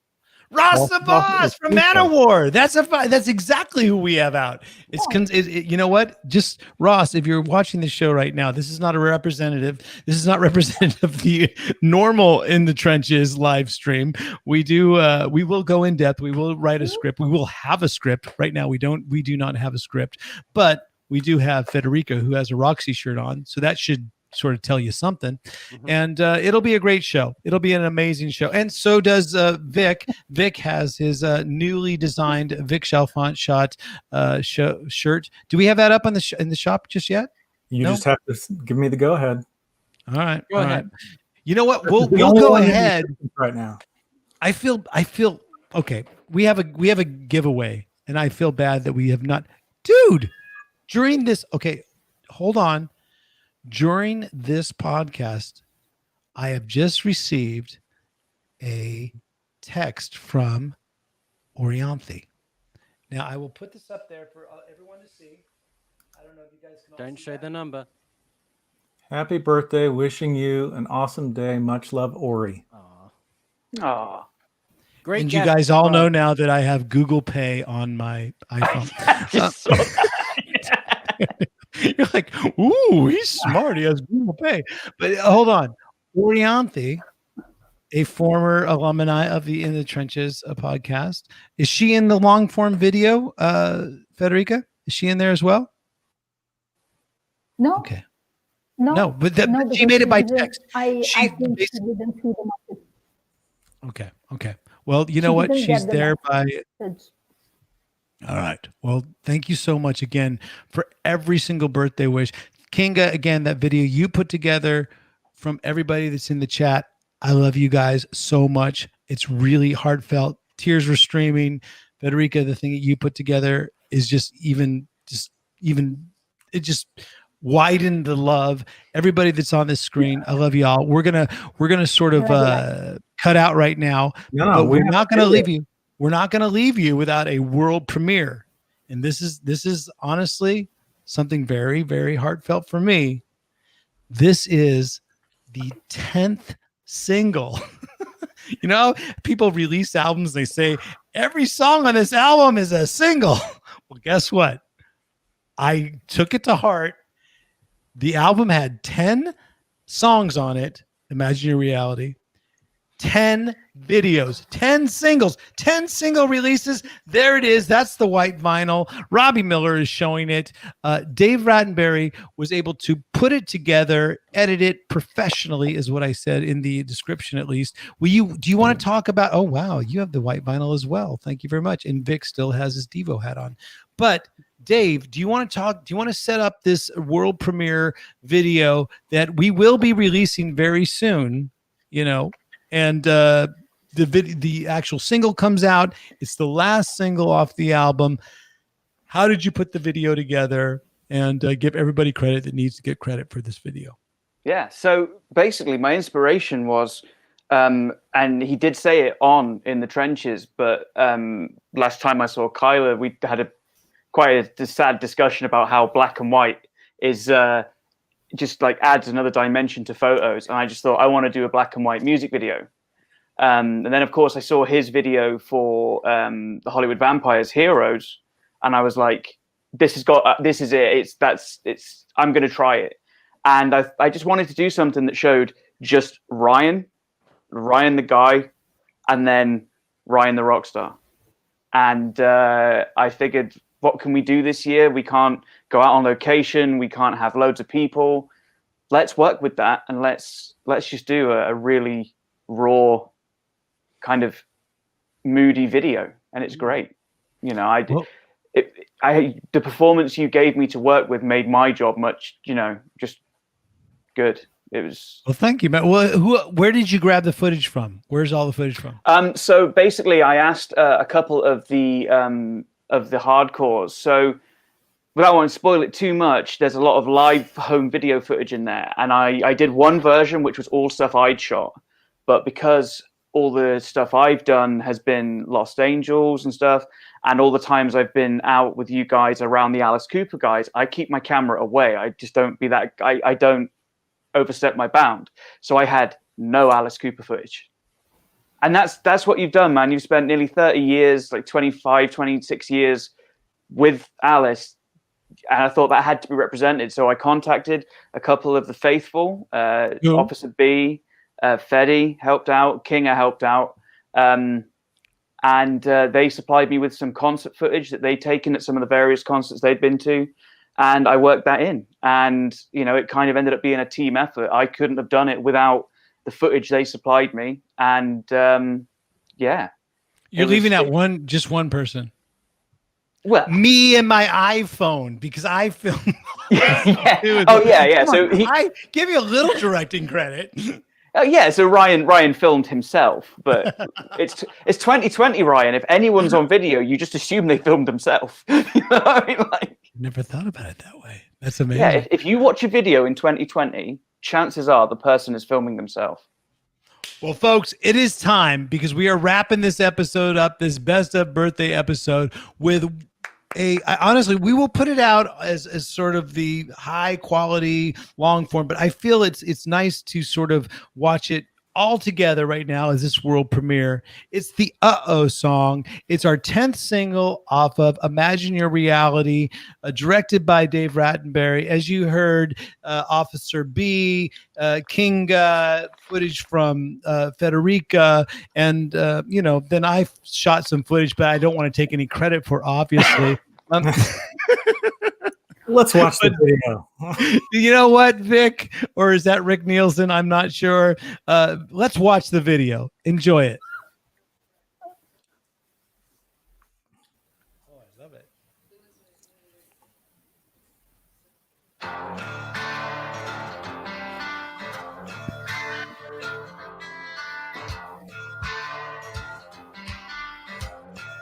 Ross the Boss from Manowar. That's exactly who we have out. You know what? Just Ross, if you're watching the show right now, this is not a representative. This is not representative of the normal In the Trenches live stream. We will go in depth. We will write a script. We will have a script. Right now, we do not have a script, but we do have Federica, who has a Roxie shirt on. So that should sort of tell you something. And it'll be a great show. It'll be an amazing show. And so does Vic. Vic has his newly designed Vic Chalfant shot shirt. Do we have that up on in the shop just yet? You just have to give me the go ahead. All right. Go ahead. You know what? We'll go ahead right now. I feel okay. We have a giveaway, and I feel bad that we have not. Dude, during this, okay, hold on. During this podcast, I have just received a text from Orianthi. Now, I will put this up there for everyone to see. I don't know if you guys can all Don't see show that. the number. Happy birthday. Wishing you an awesome day. Much love, Ori. Aw. Great. And you guys all know now that I have Google Pay on my iPhone. You're like, ooh, he's smart. He has Google Pay. But hold on. Orianthi, a former alumni of the In the Trenches podcast. Is she in the long form video, Federica? Is she in there as well? No. Okay. No, but no, she made it by text. I think she didn't see the message. Okay. Well, you know what? didn't She's get the there by. message. All right. Well, thank you so much again for every single birthday wish. Kinga, again, that video you put together from everybody that's in the chat. I love you guys so much. It's really heartfelt. Tears were streaming. Federica, the thing that you put together is just it just widened the love. Everybody that's on this screen, I love y'all. We're gonna sort of cut out right now. No, we're not gonna leave you. We're not going to leave you without a world premiere. And this is honestly something very, very heartfelt for me. This is the 10th single. You know, people release albums. They say every song on this album is a single. Well, guess what? I took it to heart. The album had 10 songs on it. Imagine your reality. 10 videos, 10 singles, 10 single releases. There it is. That's the white vinyl. Robbie Miller is showing it. Dave Rattenberry was able to put it together, edit it professionally, is what I said in the description, at least. Do you want to talk about, oh, wow, you have the white vinyl as well. Thank you very much. And Vic still has his Devo hat on. But Dave, do you want to set up this world premiere video that we will be releasing very soon, you know? And the actual single comes out. It's the last single off the album. How did you put the video together? And give everybody credit that needs to get credit for this video. Yeah. So basically, my inspiration was, and he did say it on In the Trenches, but last time I saw Kyla, we had quite a sad discussion about how black and white is just like adds another dimension to photos. And I just thought, I want to do a black and white music video. And then of course I saw his video for the Hollywood Vampires Heroes. And I was like, this is it. I'm going to try it. And I just wanted to do something that showed just Ryan the guy, and then Ryan the rock star. And I figured what can we do this year? We can't go out on location. We can't have loads of people. Let's work with that, and let's just do a really raw, kind of moody video, and it's great. You know, the performance you gave me to work with made my job much, you know, just good. It was. Well, thank you, man. Well, where did you grab the footage from? Where's all the footage from? So basically, I asked a couple of the hardcores. So without wanting to spoil it too much, there's a lot of live home video footage in there, and I did one version which was all stuff I'd shot, but because all the stuff I've done has been Lost Angels and stuff, and all the times I've been out with you guys around the Alice Cooper guys, I keep my camera away. I just don't be that. I don't overstep my bound. So I had no Alice Cooper footage. And that's what you've done, man. You've spent nearly 30 years, like 25, 26 years with Alice. And I thought that had to be represented. So I contacted a couple of the faithful, Officer B, Fede helped out, Kinga helped out. And they supplied me with some concert footage that they'd taken at some of the various concerts they'd been to. And I worked that in. And, you know, it kind of ended up being a team effort. I couldn't have done it without the footage they supplied me. And, yeah. You're leaving out just one person. Well, me and my iPhone, because I filmed. Yeah. Oh, yeah. So I give you a little directing credit. Oh yeah, so Ryan filmed himself, but it's 2020, Ryan. If anyone's on video, you just assume they filmed themselves. You know what I mean? Like, never thought about it that way. That's amazing. Yeah, if you watch a video in 2020, chances are the person is filming themselves. Well, folks, it is time, because we are wrapping this episode up, this best of birthday episode, with honestly, we will put it out as sort of the high quality long form, but I feel it's nice to sort of watch it all together right now as this world premiere. It's the Uh-Oh song. It's our 10th single off of Imagine Your Reality, directed by Dave Rattenberry. As you heard, Officer B, Kinga, footage from Federica, and you know, then I shot some footage, but I don't want to take any credit for, obviously. Let's watch the video. You know what, Vic? Or is that Rick Nielsen? I'm not sure. Let's watch the video. Enjoy it. Oh, I love it.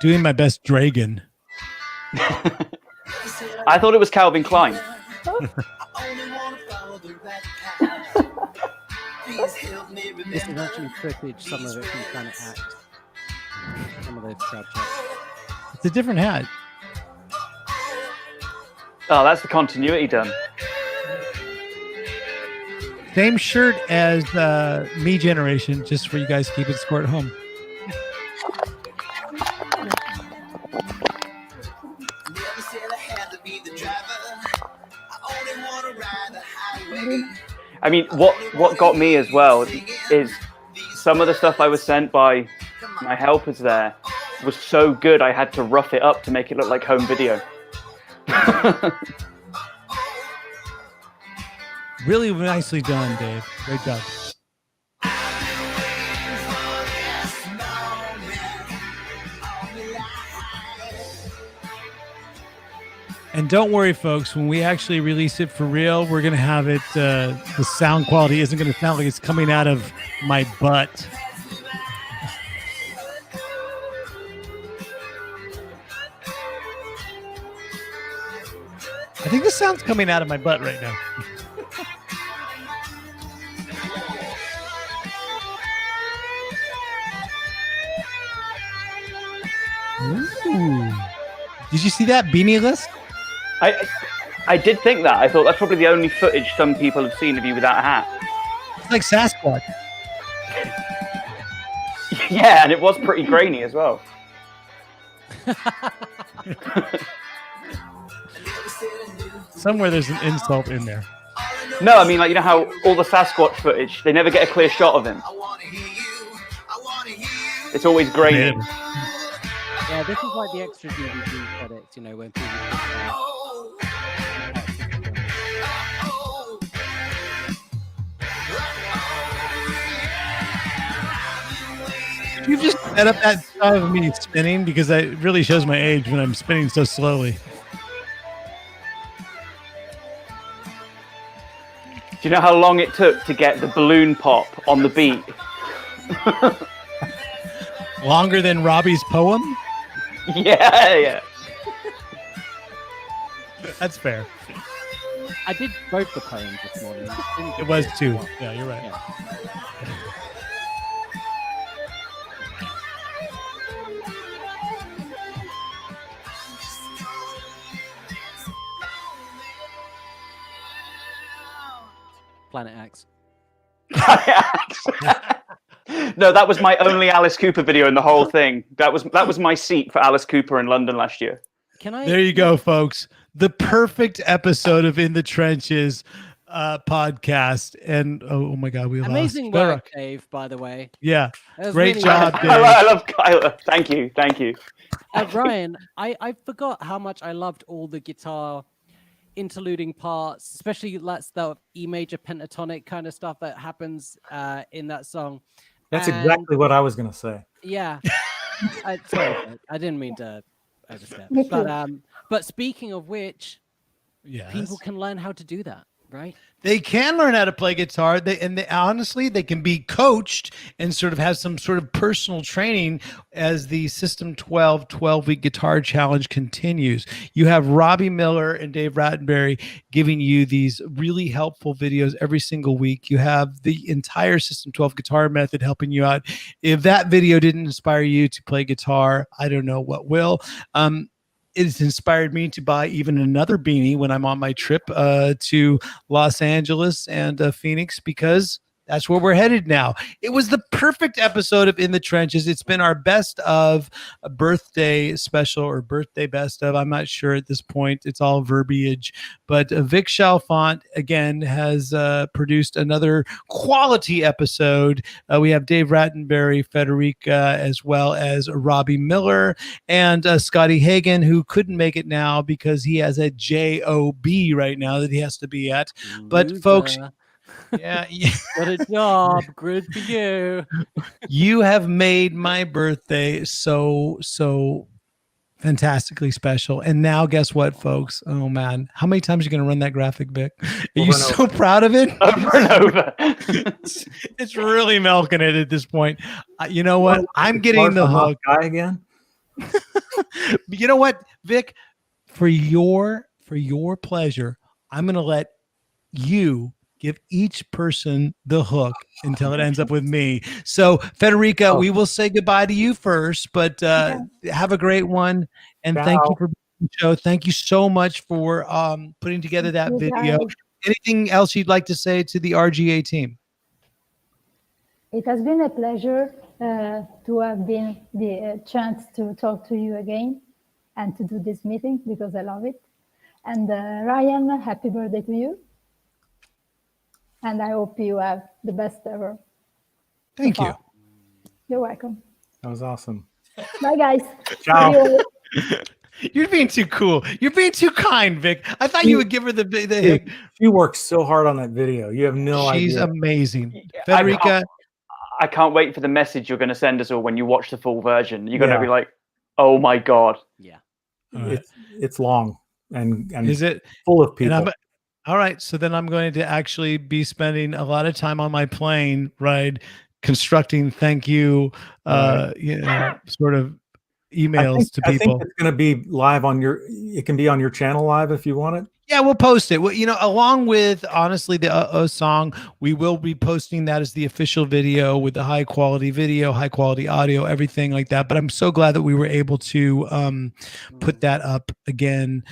Doing my best Dragon. I thought it was Calvin Klein. This is actually footage, some of it from Planet Act. Some of those crowd shots. It's a different hat. Oh, that's the continuity done. Same shirt as Me Generation, just for you guys keeping score at home. I mean, what got me as well is some of the stuff I was sent by my helpers there was so good I had to rough it up to make it look like home video. Really nicely done, Dave. Great job. And don't worry, folks, when we actually release it for real, we're going to have it, the sound quality isn't going to sound like it's coming out of my butt. I think the sound's coming out of my butt right now. Ooh. Did you see that, Beanie List? I did think that. I thought that's probably the only footage some people have seen of you without a hat. It's like Sasquatch. Yeah, and it was pretty grainy as well. Somewhere there's an insult in there. No, I mean, like, you know how all the Sasquatch footage, they never get a clear shot of him. It's always grainy. Yeah, Yeah, this is like the extra DVD credits, you know, when people. You've just set up that style of me spinning because it really shows my age when I'm spinning so slowly. Do you know how long it took to get the balloon pop on the beat? Longer than Robbie's poem? Yeah. That's fair. I did both the poems this morning. It was too. Yeah, you're right. Yeah. Planet X. No, that was my only Alice Cooper video in the whole thing. That was my seat for Alice Cooper in London last year. There you go, folks. The perfect episode of In the Trenches podcast. And oh my God, we amazing lost work, Dave. By the way. Yeah, That was great really job, good. Dave. I love Kyla. Thank you. Ryan, I forgot how much I loved all the guitar interluding parts, especially that's the E major pentatonic kind of stuff that happens in that song. That's And- exactly what I was going to say. Yeah. Sorry, I didn't mean to overstep. Me too. But speaking of which, Yes. people can learn how to do that, right? They can learn how to play guitar. Honestly, they can be coached and sort of have some sort of personal training as the System 12-week guitar challenge continues. You have Robbie Miller and Dave Rattenberry giving you these really helpful videos every single week. You have the entire System 12 guitar method helping you out. If that video didn't inspire you to play guitar, I don't know what will. It's inspired me to buy even another beanie when I'm on my trip to Los Angeles and Phoenix, because that's where we're headed now. It was the perfect episode of In the Trenches. It's been our best of a birthday special or birthday best of. I'm not sure at this point. It's all verbiage. But Vic Chalfant, again, has produced another quality episode. We have Dave Rattenberry, FedeRock, as well as Robbie Miller and Scotty Hagan, who couldn't make it now because he has a job right now that he has to be at. But folks, yeah. Got a job. Good for you. You have made my birthday so fantastically special. And now guess what, folks? Oh man, how many times are you going to run that graphic, Vic? Are you so proud of it? Over and over. It's really milking it at this point. You know what? I'm getting the hook. Guy again. You know what, Vic? For your pleasure, I'm going to let you give each person the hook until it ends up with me. So, Federica, we will say goodbye to you first, but have a great one. And thank you for being on the show. Thank you so much for putting together that video. Anything else you'd like to say to the R.G.A. team? It has been a pleasure to have been the chance to talk to you again and to do this meeting because I love it. And Ryan, happy birthday to you. And I hope you have the best ever. Thank you. You're welcome. That was awesome. Bye, guys. Ciao. You're being too cool. You're being too kind, Vic. I thought you would give her the She worked so hard on that video. You have no idea. She's amazing. Federica. I can't wait for the message you're going to send us all when you watch the full version. You're going to be like, "Oh my God!" Yeah. It's long and is it full of people. All right, so then I'm going to actually be spending a lot of time on my plane ride constructing thank you, sort of emails to people. I think it's going to be live on your. It can be on your channel live if you want it. Yeah, we'll post it. Well, along with honestly the song, we will be posting that as the official video with the high quality video, high quality audio, everything like that. But I'm so glad that we were able to put that up again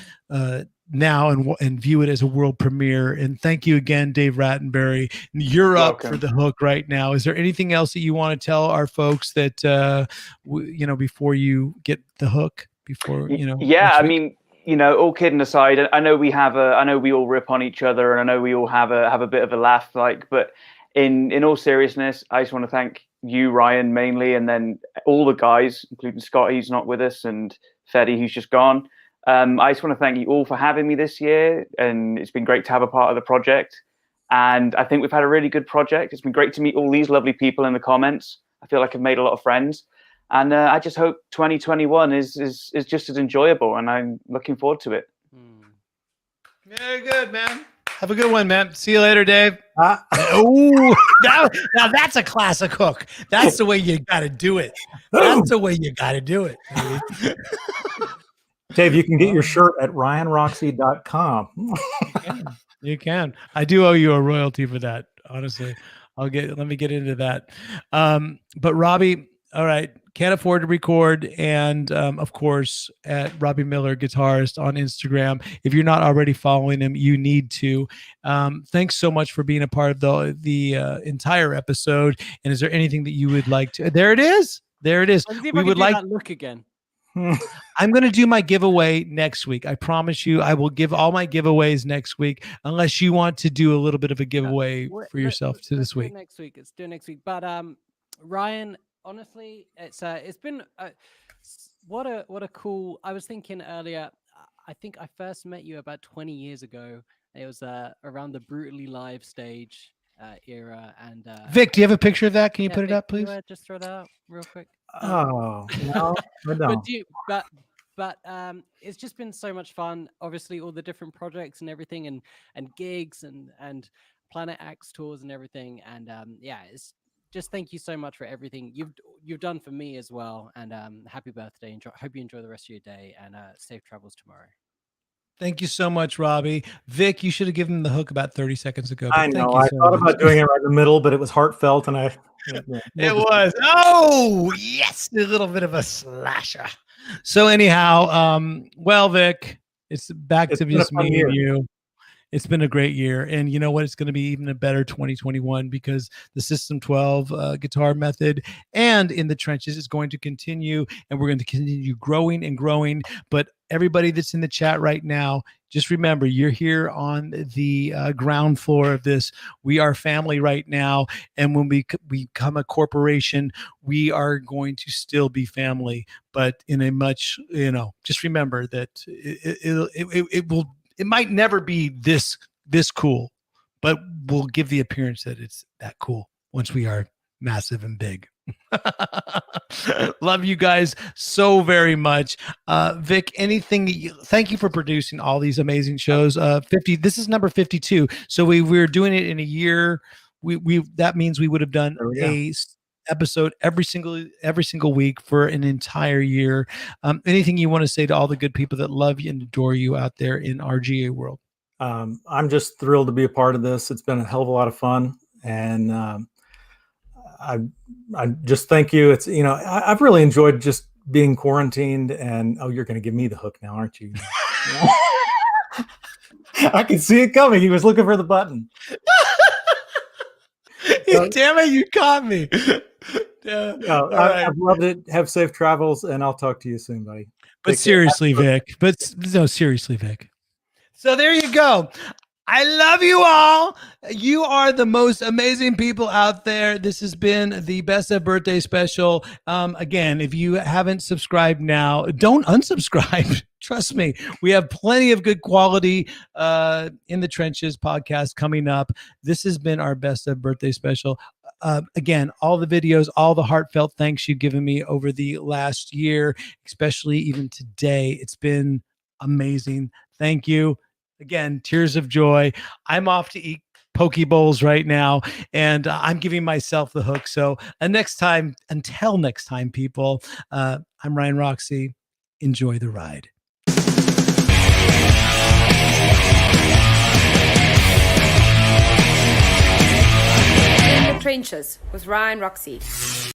now and view it as a world premiere. And thank you again, Dave Rattenberry. You're up for the hook right now. Is there anything else that you want to tell our folks that before you get the hook? Yeah, I mean, all kidding aside, I know we all rip on each other, and I know we all have a bit of a laugh. But in all seriousness, I just want to thank you, Ryan, mainly, and then all the guys, including Scotty, who's not with us, and Fede, who's just gone. I just want to thank you all for having me this year, and it's been great to have a part of the project. And I think we've had a really good project. It's been great to meet all these lovely people in the comments. I feel like I've made a lot of friends, and I just hope 2021 is just as enjoyable, and I'm looking forward to it. Very good, man. Have a good one, man. See you later, Dave. Oh, now that's a classic hook. That's the way you got to do it. That's the way you got to do it. Dave, you can get your shirt at ryanroxie.com. You can. I do owe you a royalty for that. Honestly, let me get into that. But Robbie, all right, can't afford to record, and of course at Robbie Miller Guitarist on Instagram. If you're not already following him, you need to. Thanks so much for being a part of the entire episode. And is there anything that you would like to? There it is. There it is. We would like that look again. I'm going to do my giveaway next week. I promise you, I will give all my giveaways next week, unless you want to do a little bit of a giveaway for yourself this week. Next week, let's do it next week. But Ryan, honestly, it's been what a cool. I was thinking earlier. I think I first met you about 20 years ago. It was around the Brutally Live stage era. And Vic, do you have a picture of that? Can you put it Vic, up, please? can you, just throw that out real quick. Oh no, I don't. But it's just been so much fun. Obviously, all the different projects and everything, and gigs and Planet X tours and everything. And yeah, it's just thank you so much for everything you've done for me as well. And happy birthday! Hope you enjoy the rest of your day, and safe travels tomorrow. Thank you so much, Robbie. Vic, you should have given him the hook about 30 seconds ago. I know. I thought about doing it right in the middle, but it was heartfelt, and it was. Oh, yes, a little bit of a slasher. So anyhow, well, Vic, it's back to just me and you. It's been a great year, and you know what? It's going to be even a better 2021 because the System 12 guitar method and In the Trenches is going to continue, and we're going to continue growing and growing. But everybody that's in the chat right now, just remember, you're here on the ground floor of this. We are family right now, and when we become a corporation, we are going to still be family, but in a much, just remember that it will. It might never be this cool, but we'll give the appearance that it's that cool once we are massive and big. Love you guys so very much. Vic, thank you for producing all these amazing shows. 50. This is number 52. So we're doing it in a year. That means we would have done a episode every single week for an entire year. Anything you want to say to all the good people that love you and adore you out there in R.G.A. world? I'm just thrilled to be a part of this. It's been a hell of a lot of fun, and I just thank you. It's I've really enjoyed just being quarantined. And you're going to give me the hook now, aren't you? I can see it coming. He was looking for the button. Damn it, you caught me. Yeah. I've loved it. Have safe travels, and I'll talk to you soon, buddy. But seriously, Vic. Seriously, Vic. So there you go. I love you all. You are the most amazing people out there. This has been the Best of Birthday Special. Again, if you haven't subscribed now, don't unsubscribe. Trust me, we have plenty of good quality In the Trenches podcast coming up. This has been our Best of Birthday Special. Again, all the videos, all the heartfelt thanks you've given me over the last year, especially even today. It's been amazing. Thank you. Again, tears of joy. I'm off to eat poke bowls right now, and I'm giving myself the hook. So until next time, people, I'm Ryan Roxie. Enjoy the ride. In the Trenches with Ryan Roxie.